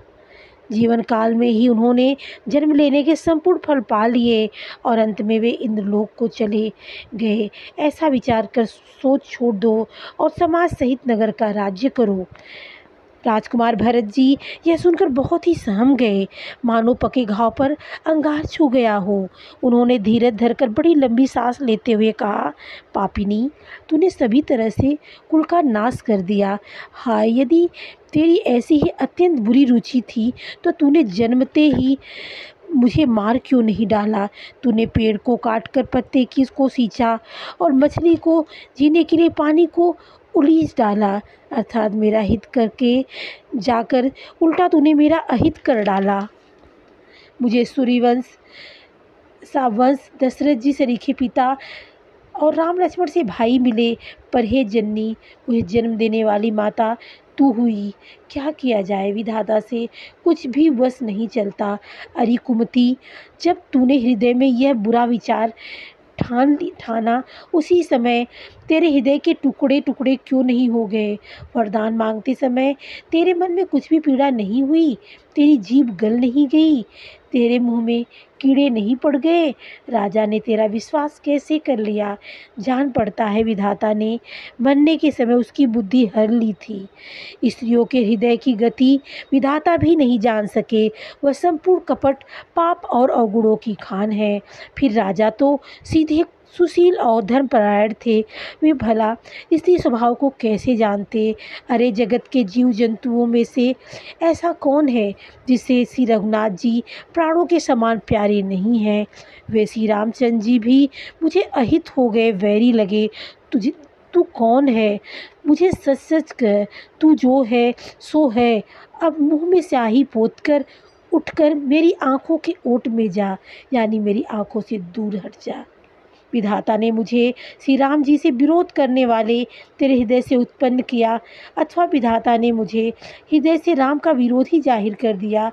जीवन काल में ही उन्होंने जन्म लेने के संपूर्ण फल पा लिए और अंत में वे इंद्रलोक को चले गए। ऐसा विचार कर सोच छोड़ दो और समाज सहित नगर का राज्य करो। राजकुमार भरत जी यह सुनकर बहुत ही सहम गए, मानो पके घाव पर अंगार छू गया हो। उन्होंने धीरज धरकर बड़ी लंबी सांस लेते हुए कहा, पापिनी, तूने सभी तरह से कुल का नाश कर दिया। हाय, यदि तेरी ऐसी ही अत्यंत बुरी रुचि थी तो तूने जन्मते ही मुझे मार क्यों नहीं डाला। तूने पेड़ को काटकर पत्ते की को सींचा और मछली को जीने के लिए पानी को उलीच डाला, अर्थात मेरा हित करके जाकर उल्टा तूने मेरा अहित कर डाला। मुझे सूर्यवंश सावंश दशरथ जी सरीखे पिता और राम लक्ष्मण से भाई मिले, पर हे जननी, मुझे जन्म देने वाली माता तू हुई। क्या किया जाए, विधाता से कुछ भी वश नहीं चलता। अरे कुमति, जब तूने हृदय में यह बुरा विचार ठाना उसी समय तेरे हृदय के टुकड़े टुकड़े क्यों नहीं हो गए। वरदान मांगते समय तेरे मन में कुछ भी पीड़ा नहीं हुई, तेरी जीभ गल नहीं गई, तेरे मुंह में कीड़े नहीं पड़ गए। राजा ने तेरा विश्वास कैसे कर लिया। जान पड़ता है विधाता ने मरने के समय उसकी बुद्धि हर ली थी। स्त्रियों के हृदय की गति विधाता भी नहीं जान सके, वह संपूर्ण कपट, पाप और अवगुणों की खान है। फिर राजा तो सीधे सुशील और धर्मपरायण थे, वे भला स्त्री स्वभाव को कैसे जानते। अरे जगत के जीव जंतुओं में से ऐसा कौन है जिसे श्री रघुनाथ जी प्राणों के समान प्यारे नहीं हैं। वे श्री रामचंद्र जी भी मुझे अहित हो गए, वैरी लगे। तू कौन है, मुझे सच सच कह, तू जो है सो है। अब मुँह में स्याही पोत कर उठकर मेरी आँखों के ओट में जा, यानी मेरी आँखों से दूर हट जा। विधाता ने मुझे श्री राम जी से विरोध करने वाले तेरे हृदय से उत्पन्न किया, अथवा विधाता ने मुझे हृदय से राम का विरोध ही जाहिर कर दिया।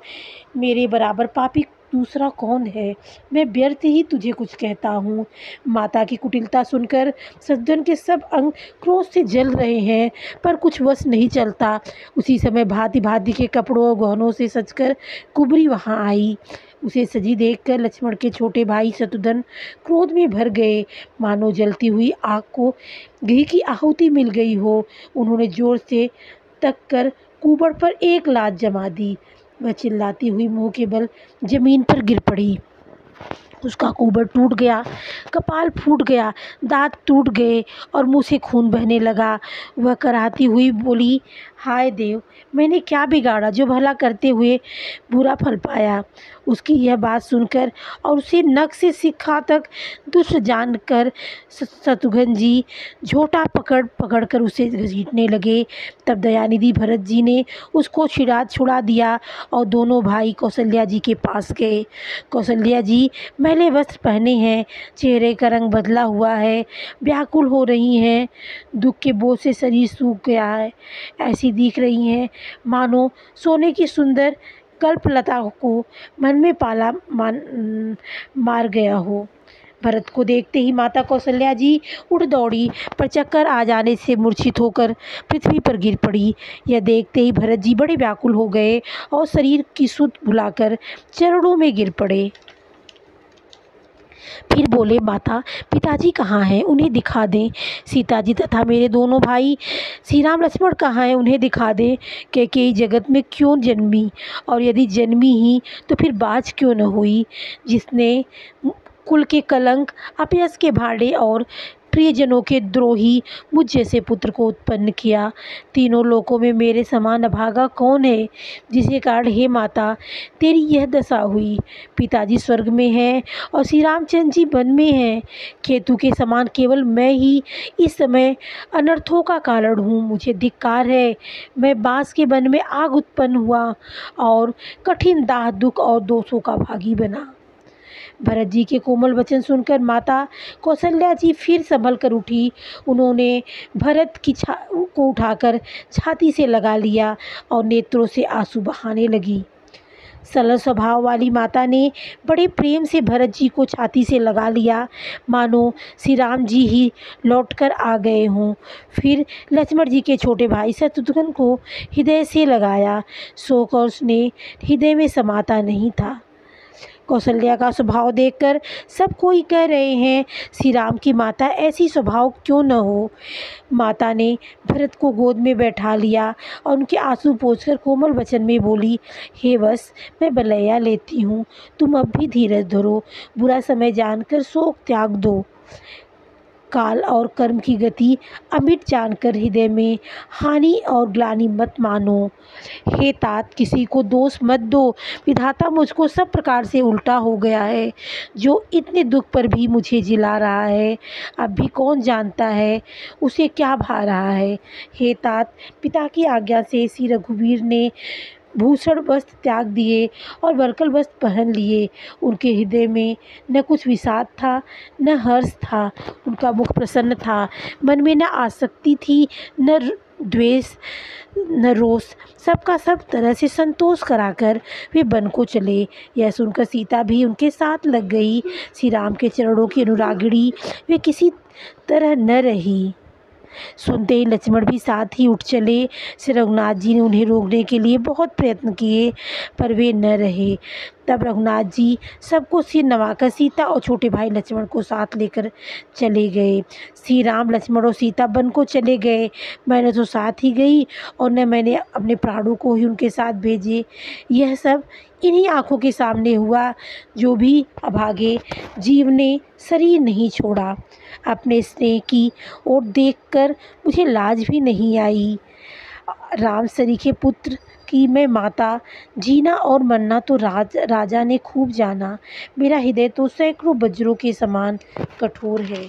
मेरे बराबर पापी दूसरा कौन है। मैं व्यर्थ ही तुझे कुछ कहता हूँ। माता की कुटिलता सुनकर सज्जन के सब अंग क्रोध से जल रहे हैं, पर कुछ वश नहीं चलता। उसी समय भांति भांति के कपड़ों और गहनों से सजकर कुबरी वहाँ आई। उसे सजी देखकर लक्ष्मण के छोटे भाई शत्रुघ्न क्रोध में भर गए, मानो जलती हुई आग को घी की आहुति मिल गई हो। उन्होंने जोर से तक कर कुबड़ पर एक लात जमा दी। वह चिल्लाती हुई मुंह के बल जमीन पर गिर पड़ी। उसका कुबड़ टूट गया, कपाल फूट गया, दांत टूट गए और मुंह से खून बहने लगा। वह कराहती हुई बोली, हाय देव, मैंने क्या बिगाड़ा जो भला करते हुए बुरा फल पाया। उसकी यह बात सुनकर और उसे नख से शिखा तक दुष्ट जानकर शत्रुघ्न जी झोटा पकड़ कर उसे घसीटने लगे। तब दयानिधि भरत जी ने उसको छुड़ा दिया और दोनों भाई कौशल्या जी के पास गए। कौशल्या जी मैले वस्त्र पहने हैं, चेहरे का रंग बदला हुआ है, व्याकुल हो रही हैं, दुख के बोझ से शरीर सूख गया है, ऐसी दिख रही हैं मानो सोने की सुंदर कल्पलता को मन में पाला मार गया हो। भरत को देखते ही माता कौशल्या जी उठ दौड़ी, पर चक्कर आ जाने से मूर्छित होकर पृथ्वी पर गिर पड़ी। यह देखते ही भरत जी बड़े व्याकुल हो गए और शरीर की सुध भुलाकर चरणों में गिर पड़े। फिर बोले, माता, पिताजी कहाँ हैं, उन्हें दिखा दें। सीता जी तथा मेरे दोनों भाई श्री राम लक्ष्मण कहाँ हैं, उन्हें दिखा दें। कैकेयी जगत में क्यों जन्मी, और यदि जन्मी ही तो फिर बाज क्यों न हुई, जिसने कुल के कलंक, अपयश के भांडे और प्रियजनों के द्रोही मुझ जैसे पुत्र को उत्पन्न किया। तीनों लोकों में मेरे समान अभागा कौन है, जिसके कारण हे माता तेरी यह दशा हुई। पिताजी स्वर्ग में हैं और श्री रामचंद्र जी वन में हैं। केतु के समान केवल मैं ही इस समय अनर्थों का कारण हूँ। मुझे धिक्कार है, मैं बांस के वन में आग उत्पन्न हुआ और कठिन दाह, दुख और दोषों का भागी बना। भरत जी के कोमल वचन सुनकर माता कौशल्या जी फिर संभल कर उठी। उन्होंने भरत की को उठाकर छाती से लगा लिया और नेत्रों से आंसू बहाने लगी। सरल स्वभाव वाली माता ने बड़े प्रेम से भरत जी को छाती से लगा लिया, मानो श्री राम जी ही लौटकर आ गए हों। फिर लक्ष्मण जी के छोटे भाई शत्रुघ्न को हृदय से लगाया। शोक और स्नेह हृदय में समाता नहीं था। कौशल्या का स्वभाव देखकर सब कोई कह रहे हैं, श्री राम की माता ऐसी स्वभाव क्यों न हो। माता ने भरत को गोद में बैठा लिया और उनके आंसू पोंछकर कोमल वचन में बोली, हे वत्स, मैं बलैया लेती हूँ, तुम अब भी धीरज धरो, बुरा समय जानकर शोक त्याग दो। काल और कर्म की गति अमिट जानकर हृदय में हानि और ग्लानि मत मानो। हे तात, किसी को दोष मत दो। विधाता मुझको सब प्रकार से उल्टा हो गया है, जो इतने दुख पर भी मुझे जिला रहा है। अब भी कौन जानता है उसे क्या भा रहा है। हे तात, पिता की आज्ञा से श्री रघुवीर ने भूषण वस्त्र त्याग दिए और वरकल वस्त्र पहन लिए। उनके हृदय में न कुछ विषाद था न हर्ष था। उनका मुख प्रसन्न था, मन में न आसक्ति थी न द्वेष न रोष। सबका सब तरह से संतोष कराकर वे वन को चले। यह सुनकर सीता भी उनके साथ लग गई। श्री राम के चरणों की अनुरागिणी वे किसी तरह न रही। सुनते ही लक्ष्मण भी साथ ही उठ चले। श्री रघुनाथ जी ने उन्हें रोकने के लिए बहुत प्रयत्न किए, पर वे न रहे। तब रघुनाथ जी सबको सिर नवाकर सीता और छोटे भाई लक्ष्मण को साथ लेकर चले गए। श्री राम, लक्ष्मण और सीता वन को चले गए। मैंने तो साथ ही गई और न मैंने अपने प्राणों को ही उनके साथ भेजे। यह सब इन्हीं आँखों के सामने हुआ, जो भी अभागे जीव ने शरीर नहीं छोड़ा। अपने स्नेह की ओर देखकर मुझे लाज भी नहीं आई। राम सरीखे पुत्र की मैं माता, जीना और मरना तो राजा ने खूब जाना। मेरा हृदय तो सैकड़ों वज्रों के समान कठोर है।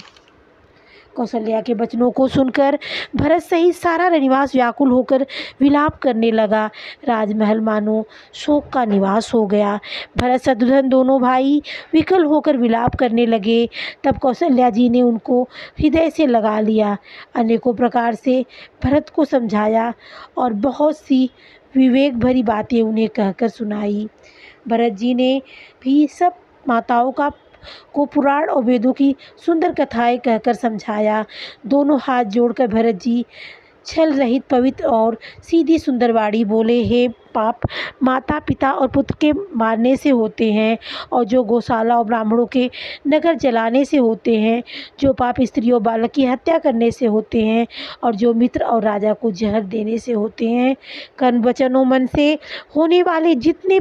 कौशल्या के वचनों को सुनकर भरत सहित सारा रनिवास व्याकुल होकर विलाप करने लगा। राजमहल मानो शोक का निवास हो गया। भरत शत्रुघ्न दोनों भाई विकल होकर विलाप करने लगे। तब कौशल्या जी ने उनको हृदय से लगा लिया, अनेकों प्रकार से भरत को समझाया और बहुत सी विवेक भरी बातें उन्हें कहकर सुनाई। भरत जी ने भी सब माताओं को पुराण और वेदों की सुंदर कथाएं कहकर समझाया। दोनों हाथ जोड़कर भरत जी छल रहित, पवित्र और सीधी सुंदर वाणी बोले, हे पाप माता पिता और पुत्र के मारने से होते हैं, और जो गौशाला और ब्राह्मणों के नगर जलाने से होते हैं, जो पाप स्त्री और बालक की हत्या करने से होते हैं, और जो मित्र और राजा को जहर देने से होते हैं। कर्म वचन और मन से होने वाले जितने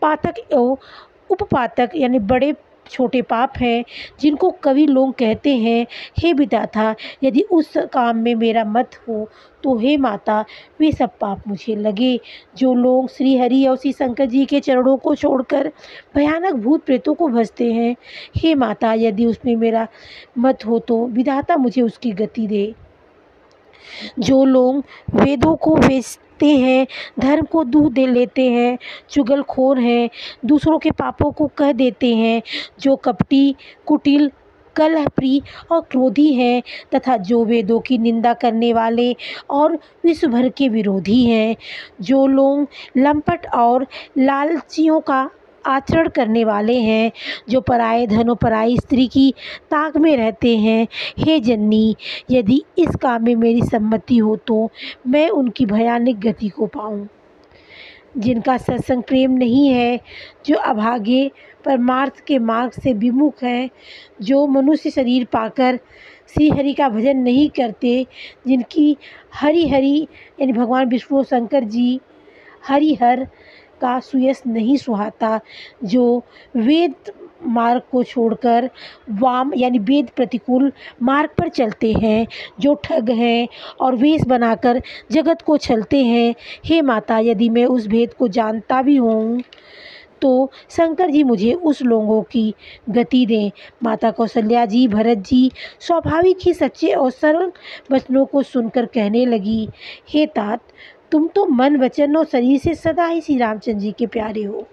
पातक एवं उपपातक यानी बड़े छोटे पाप हैं, जिनको कवि लोग कहते हैं, हे विधाता, यदि उस काम में मेरा मत हो तो हे माता वे सब पाप मुझे लगे। जो लोग श्री हरि और श्री शंकर जी के चरणों को छोड़कर भयानक भूत प्रेतों को भजते हैं, हे माता यदि उसमें मेरा मत हो तो विधाता मुझे उसकी गति दे। जो लोग वेदों को बेचते हैं, धर्म को दूह दे लेते हैं, चुगलखोर हैं, दूसरों के पापों को कह देते हैं, जो कपटी, कुटिल, कलहप्रिय और क्रोधी हैं, तथा जो वेदों की निंदा करने वाले और विश्व भर के विरोधी हैं, जो लोग लंपट और लालचियों का आचरण करने वाले हैं, जो पराये धन और पराई स्त्री की ताक में रहते हैं, हे जननी, यदि इस काम में मेरी सम्मति हो तो मैं उनकी भयानक गति को पाऊं। जिनका सत्संग प्रेम नहीं है, जो अभागे परमार्थ के मार्ग से विमुख हैं, जो मनुष्य शरीर पाकर श्री हरि का भजन नहीं करते, जिनकी हरि हरि यानी भगवान विष्णु और शंकर जी हरिहर का सुयश नहीं सुहाता, जो वेद मार्ग को छोड़कर वाम यानी वेद प्रतिकूल मार्ग पर चलते हैं, जो ठग हैं और वेश बनाकर जगत को छलते हैं। हे माता, यदि मैं उस भेद को जानता भी हूँ तो शंकर जी मुझे उस लोगों की गति दें। माता कौशल्या जी भरत जी स्वाभाविक ही सच्चे और सरल वचनों को सुनकर कहने लगी, हे तात, तुम तो मन वचन और शरीर से सदा ही श्री रामचंद्र जी के प्यारे हो।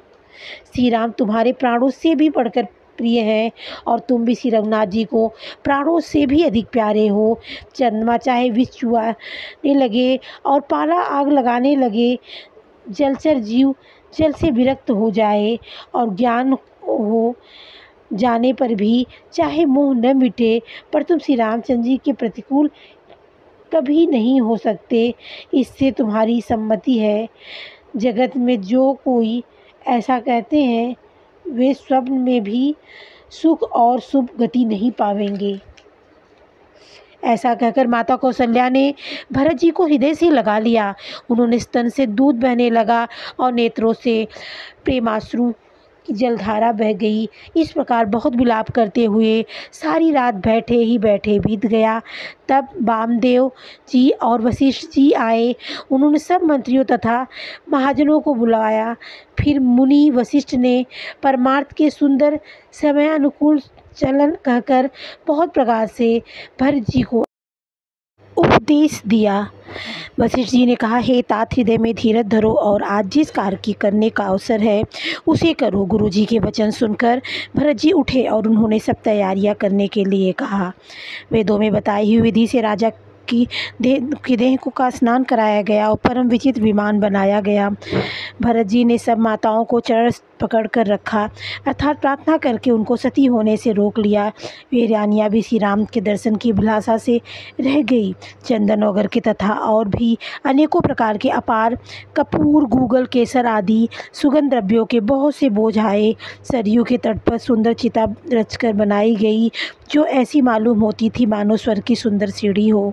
श्री राम तुम्हारे प्राणों से भी बढ़कर प्रिय हैं और तुम भी श्री रघुनाथ जी को प्राणों से भी अधिक प्यारे हो। चंद्रमा चाहे विष चुआने लगे और पाला आग लगाने लगे, जलचर जीव जल से विरक्त हो जाए और ज्ञान हो जाने पर भी चाहे मोह न मिटे, पर तुम श्री रामचंद्र जी के प्रतिकूल कभी नहीं हो सकते। इससे तुम्हारी सम्मति है। जगत में जो कोई ऐसा कहते हैं वे स्वप्न में भी सुख और शुभ गति नहीं पावेंगे। ऐसा कहकर माता कौशल्या ने भरत जी को हृदय से लगा लिया। उन्होंने स्तन से दूध बहने लगा और नेत्रों से प्रेमाश्रु की जलधारा बह गई। इस प्रकार बहुत विलाप करते हुए सारी रात बैठे ही बैठे बीत गया। तब वामदेव जी और वशिष्ठ जी आए। उन्होंने सब मंत्रियों तथा महाजनों को बुलाया। फिर मुनि वशिष्ठ ने परमार्थ के सुंदर समयानुकूल चलन कहकर बहुत प्रकार से भरत जी को उपदेश दिया। वशिष्ठ जी ने कहा, हे तात, हृदय में धीरज धरो और आज जिस कार्य की करने का अवसर है उसे करो। गुरु जी के वचन सुनकर भरत जी उठे और उन्होंने सब तैयारियां करने के लिए कहा। वेदों में बताई हुई विधि से राजा की देह को स्नान कराया गया और परम विचित्र विमान बनाया गया। भरत जी ने सब माताओं को चरण पकड़ कर रखा, अर्थात प्रार्थना करके उनको सती होने से रोक लिया। वे रानियाँ भी श्री राम के दर्शन की अभिलाषा से रह गई। चंदन और के तथा और भी अनेकों प्रकार के अपार कपूर, गूगल, केसर आदि सुगंध द्रव्यों के बहुत से बोझ आए। सरयू के तट पर सुंदर चिता रचकर बनाई गई, जो ऐसी मालूम होती थी मानो स्वर्ग की सुंदर सीढ़ी हो।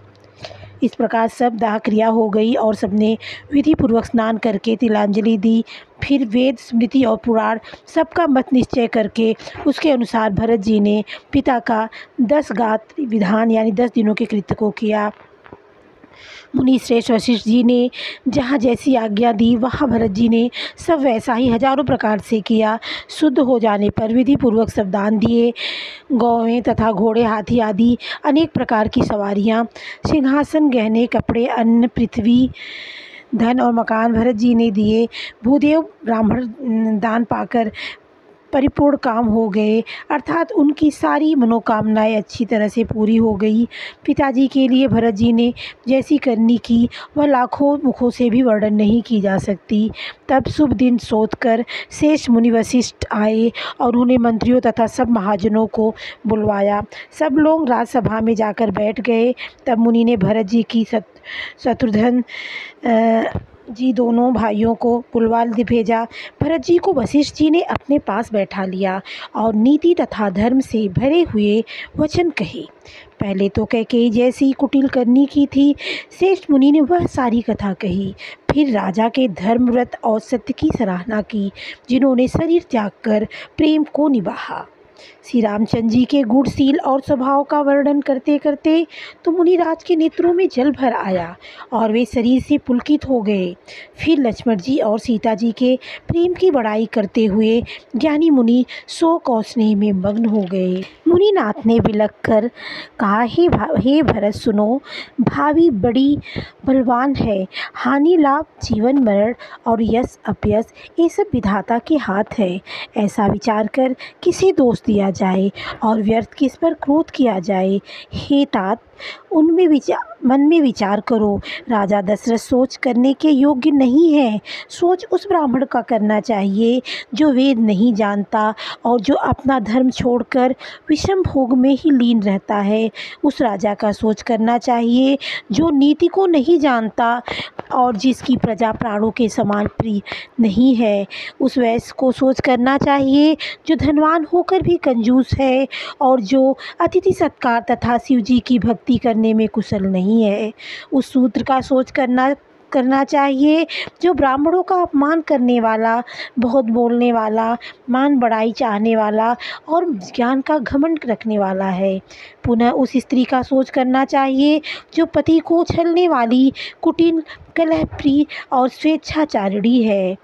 इस प्रकार सब दाह क्रिया हो गई और सबने विधि पूर्वक स्नान करके तिलांजलि दी। फिर वेद, स्मृति और पुराण सबका मत निश्चय करके उसके अनुसार भरत जी ने पिता का 10 गात विधान यानी 10 दिनों के कृत्य को किया। मुनि श्रेष्ठ वशिष्ठ जी ने जहाँ जैसी आज्ञा दी वहाँ भरत जी ने सब वैसा ही हजारों प्रकार से किया। शुद्ध हो जाने पर विधि पूर्वक सब दान दिए। गौवें तथा घोड़े, हाथी आदि अनेक प्रकार की सवारियाँ, सिंहासन, गहने, कपड़े, अन्न, पृथ्वी, धन और मकान भरत जी ने दिए। भूदेव ब्राह्मण दान पाकर परिपूर्ण काम हो गए, अर्थात उनकी सारी मनोकामनाएं अच्छी तरह से पूरी हो गई। पिताजी के लिए भरत जी ने जैसी करनी की वह लाखों मुखों से भी वर्णन नहीं की जा सकती। तब शुभ दिन सोचकर शेष मुनि वशिष्ठ आए और उन्होंने मंत्रियों तथा सब महाजनों को बुलवाया। सब लोग राजसभा में जाकर बैठ गए। तब मुनि ने भरत जी की शत्रुघ्न जी दोनों भाइयों को बुलवा भेजा। भरत जी को वशिष्ठ जी ने अपने पास बैठा लिया और नीति तथा धर्म से भरे हुए वचन कहे। पहले तो कैकेयी जैसी कुटिल करनी की थी। श्रेष्ठ मुनि ने वह सारी कथा कही। फिर राजा के धर्म, व्रत और सत्य की सराहना की, जिन्होंने शरीर त्याग कर प्रेम को निभाया। श्री रामचंद्र जी के गुणशील और स्वभाव का वर्णन करते करते तो मुनिराज के नेत्रों में जल भर आया और वे शरीर से पुलकित हो गए। फिर लक्ष्मण जी और सीता जी के प्रेम की बड़ाई करते हुए ज्ञानी मुनि शोक और स्नेह में मग्न हो गए। मुनिनाथ ने विलख कर कहा, हे भरत, सुनो, भावी बड़ी बलवान है। हानि लाभ, जीवन मरण और यश अपयश, ये सब विधाता के हाथ है। ऐसा विचार कर किसे दोष दिया जाए और व्यर्थ किस पर क्रोध किया जाए। हे तात, मन में विचार करो। राजा दशरथ सोच करने के योग्य नहीं है। सोच उस ब्राह्मण का करना चाहिए जो वेद नहीं जानता और जो अपना धर्म छोड़कर विषम भोग में ही लीन रहता है। उस राजा का सोच करना चाहिए जो नीति को नहीं जानता और जिसकी प्रजा प्राणों के समान प्रिय नहीं है। उस वैश्य को सोच करना चाहिए जो धनवान होकर भी कंजूस है और जो अतिथि सत्कार तथा शिव जी की भक्ति करने में कुशल नहीं है। उस शूद्र का सोच करना करना चाहिए जो ब्राह्मणों का अपमान करने वाला, बहुत बोलने वाला, मान बढ़ाई चाहने वाला और ज्ञान का घमंड रखने वाला है। पुनः उस स्त्री का सोच करना चाहिए जो पति को छलने वाली, कुटिल, कलहप्रिय और स्वेच्छाचारिणी है।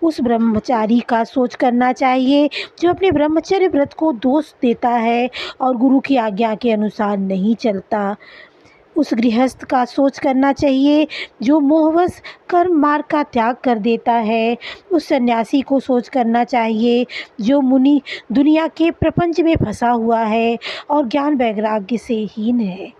उस ब्रह्मचारी का सोच करना चाहिए जो अपने ब्रह्मचर्य व्रत को दोष देता है और गुरु की आज्ञा के अनुसार नहीं चलता। उस गृहस्थ का सोच करना चाहिए जो मोहवश कर्म मार्ग का त्याग कर देता है। उस सन्यासी को सोच करना चाहिए जो मुनि दुनिया के प्रपंच में फंसा हुआ है और ज्ञान वैराग्य से हीन है।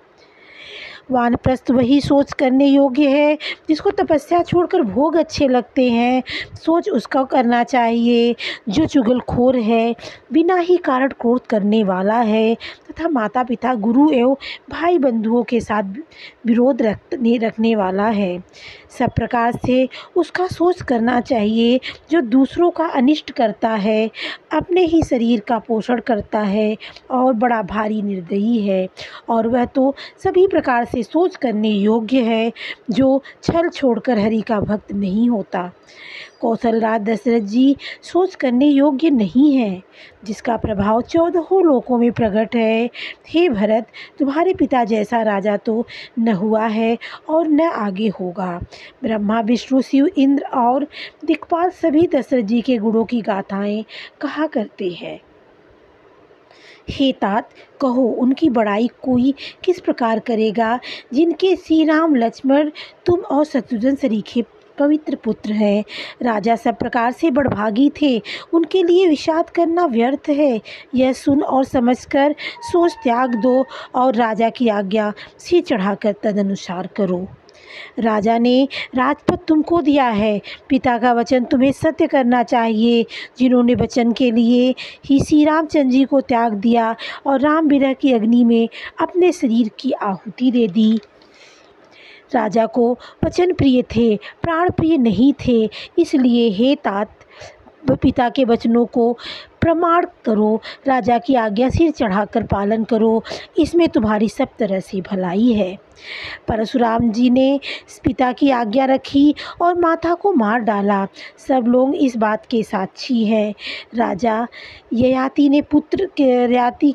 वानप्रस्थ वही सोच करने योग्य है जिसको तपस्या छोड़कर भोग अच्छे लगते हैं। सोच उसका करना चाहिए जो चुगलखोर है, बिना ही कारण क्रोध करने वाला है तथा माता पिता, गुरु एवं भाई बंधुओं के साथ विरोध रखने वाला है। सब प्रकार से उसका सोच करना चाहिए जो दूसरों का अनिष्ट करता है, अपने ही शरीर का पोषण करता है और बड़ा भारी निर्दयी है। और वह तो सभी प्रकार से सोच करने योग्य है जो छल छोड़कर हरि का भक्त नहीं होता। कौशलराज दशरथ जी सोच करने योग्य नहीं है जिसका प्रभाव 14 लोकों में प्रकट है। हे भरत, तुम्हारे पिता जैसा राजा तो न हुआ है और न आगे होगा। ब्रह्मा, विष्णु, शिव, इंद्र और दिक्पाल सभी दशरथ जी के गुणों की गाथाएं कहा करते हैं। हे तात, कहो उनकी बड़ाई कोई किस प्रकार करेगा जिनके श्री राम, लक्ष्मण, तुम और शत्रुघ्न सरीखे पवित्र पुत्र हैं। राजा सब प्रकार से बड़भागी थे, उनके लिए विषाद करना व्यर्थ है। यह सुन और समझकर सोच त्याग दो और राजा की आज्ञा सिर चढ़ाकर तदनुसार करो। राजा ने राजपद तुमको दिया है, पिता का वचन तुम्हें सत्य करना चाहिए। जिन्होंने वचन के लिए ही श्री रामचंद्र जी को त्याग दिया और राम विरह की अग्नि में अपने शरीर की आहुति दे दी। राजा को वचन प्रिय थे, प्राण प्रिय नहीं थे। इसलिए हे तात, पिता के वचनों को प्रमाण करो, राजा की आज्ञा सिर चढ़ाकर पालन करो, इसमें तुम्हारी सब तरह से भलाई है। परशुराम जी ने पिता की आज्ञा रखी और माता को मार डाला। सब लोग इस बात के साक्षी हैं। राजा ययाति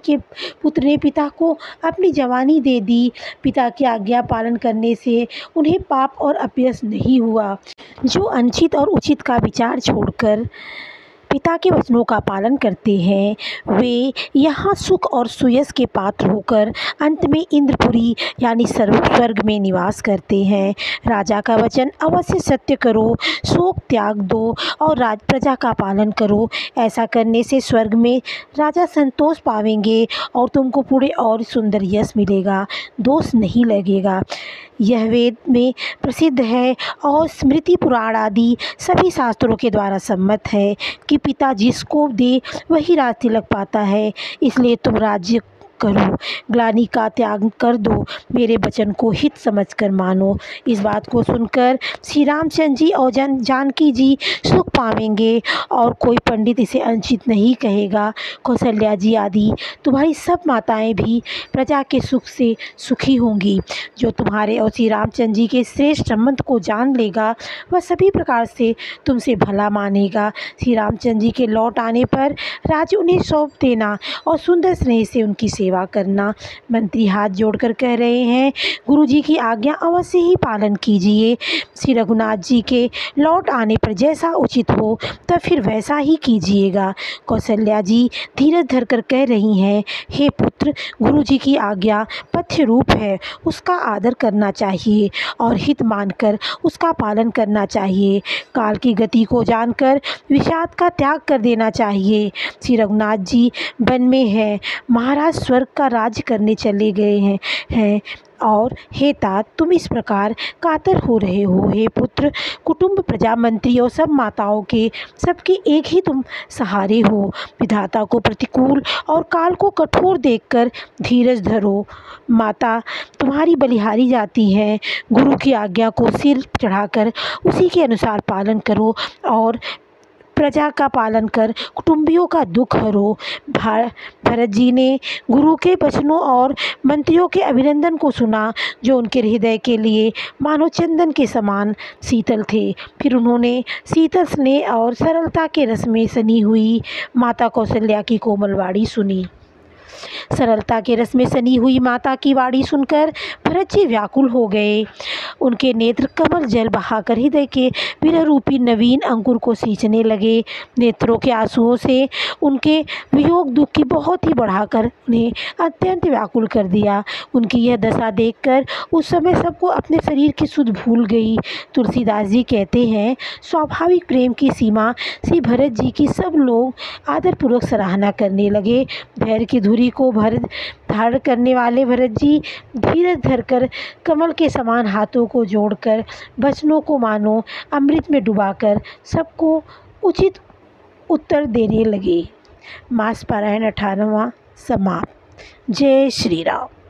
के पुत्र ने पिता को अपनी जवानी दे दी। पिता की आज्ञा पालन करने से उन्हें पाप और अपयश नहीं हुआ। जो अनुचित और उचित का विचार छोड़कर पिता के वचनों का पालन करते हैं, वे यहाँ सुख और सुयश के पात्र होकर अंत में इंद्रपुरी यानी स्वर्ग में निवास करते हैं। राजा का वचन अवश्य सत्य करो, शोक त्याग दो और प्रजा का पालन करो। ऐसा करने से स्वर्ग में राजा संतोष पावेंगे और तुमको पूरे और सुंदर यश मिलेगा, दोष नहीं लगेगा। यह वेद में प्रसिद्ध है और स्मृति, पुराण आदि सभी शास्त्रों के द्वारा सम्मत है कि पिता जिसको दे वही राज तिलक पाता है। इसलिए तुम राज्य करो, ग्लानि का त्याग कर दो, मेरे वचन को हित समझकर मानो। इस बात को सुनकर श्री रामचंद्र जी और जानकी जी सुख पावेंगे और कोई पंडित इसे अनुचित नहीं कहेगा। कौशल्या जी आदि तुम्हारी सब माताएं भी प्रजा के सुख से सुखी होंगी। जो तुम्हारे और श्री रामचंद्र जी के श्रेष्ठ संबंध को जान लेगा वह सभी प्रकार से तुमसे भला मानेगा। श्री रामचंद्र जी के लौट आने पर राज्य उन्हें सौंप देना और सुंदर स्नेह से उनकी सेवा करना। मंत्री हाथ जोड़कर कह रहे हैं, गुरु जी की आज्ञा अवश्य ही पालन कीजिए। श्री रघुनाथ जी के लौट आने पर जैसा उचित हो तब फिर वैसा ही कीजिएगा। कौशल्या जी धीरज धरकर कह रही हैं, हे पुत्र, गुरु जी की आज्ञा पथ्य रूप है, उसका आदर करना चाहिए और हित मानकर उसका पालन करना चाहिए। काल की गति को जानकर विषाद का त्याग कर देना चाहिए। श्री रघुनाथ जी वन में है, महाराज स्वर्ग का राज्य करने चले गए हैं और हे तात, तुम इस प्रकार कातर हो रहे हो। हे पुत्र, कुटुंब, प्रजा, मंत्री और सब माताओं के सबके एक ही तुम सहारे हो। विधाता को प्रतिकूल और काल को कठोर देखकर धीरज धरो। माता तुम्हारी बलिहारी जाती हैं। गुरु की आज्ञा को सिर चढ़ाकर उसी के अनुसार पालन करो और प्रजा का पालन कर कुटुंबियों का दुख हरो। भरत जी ने गुरु के वचनों और मंत्रियों के अभिनंदन को सुना, जो उनके हृदय के लिए मानो चंदन के समान शीतल थे। फिर उन्होंने शीतल स्नेह और सरलता के रस में सनी हुई माता कौशल्या की कोमल वाणी सुनी। सरलता के रस में सनी हुई माता की वाणी सुनकर भरत जी व्याकुल हो गए। उनके नेत्र कमल जल बहाकर हृदय के विरह रूपी नवीन अंकुर को सींचने लगे। नेत्रों के आंसुओं से उनके वियोग दुख की बहुत ही बढ़ाकर उन्हें अत्यंत व्याकुल कर दिया। उनकी यह दशा देखकर उस समय सबको अपने शरीर की सुध भूल गई। तुलसीदास जी कहते हैं, स्वाभाविक प्रेम की सीमा श्री भरत जी की सब लोग आदरपूर्वक सराहना करने लगे। धैर्य की धुरी को धारण करने वाले भरत जी धीरज धरकर कमल के समान हाथों को जोड़कर वचनों को मानो अमृत में डुबाकर सबको उचित उत्तर देने लगे। मास पारायण 18वां समाप्त। जय श्री राम।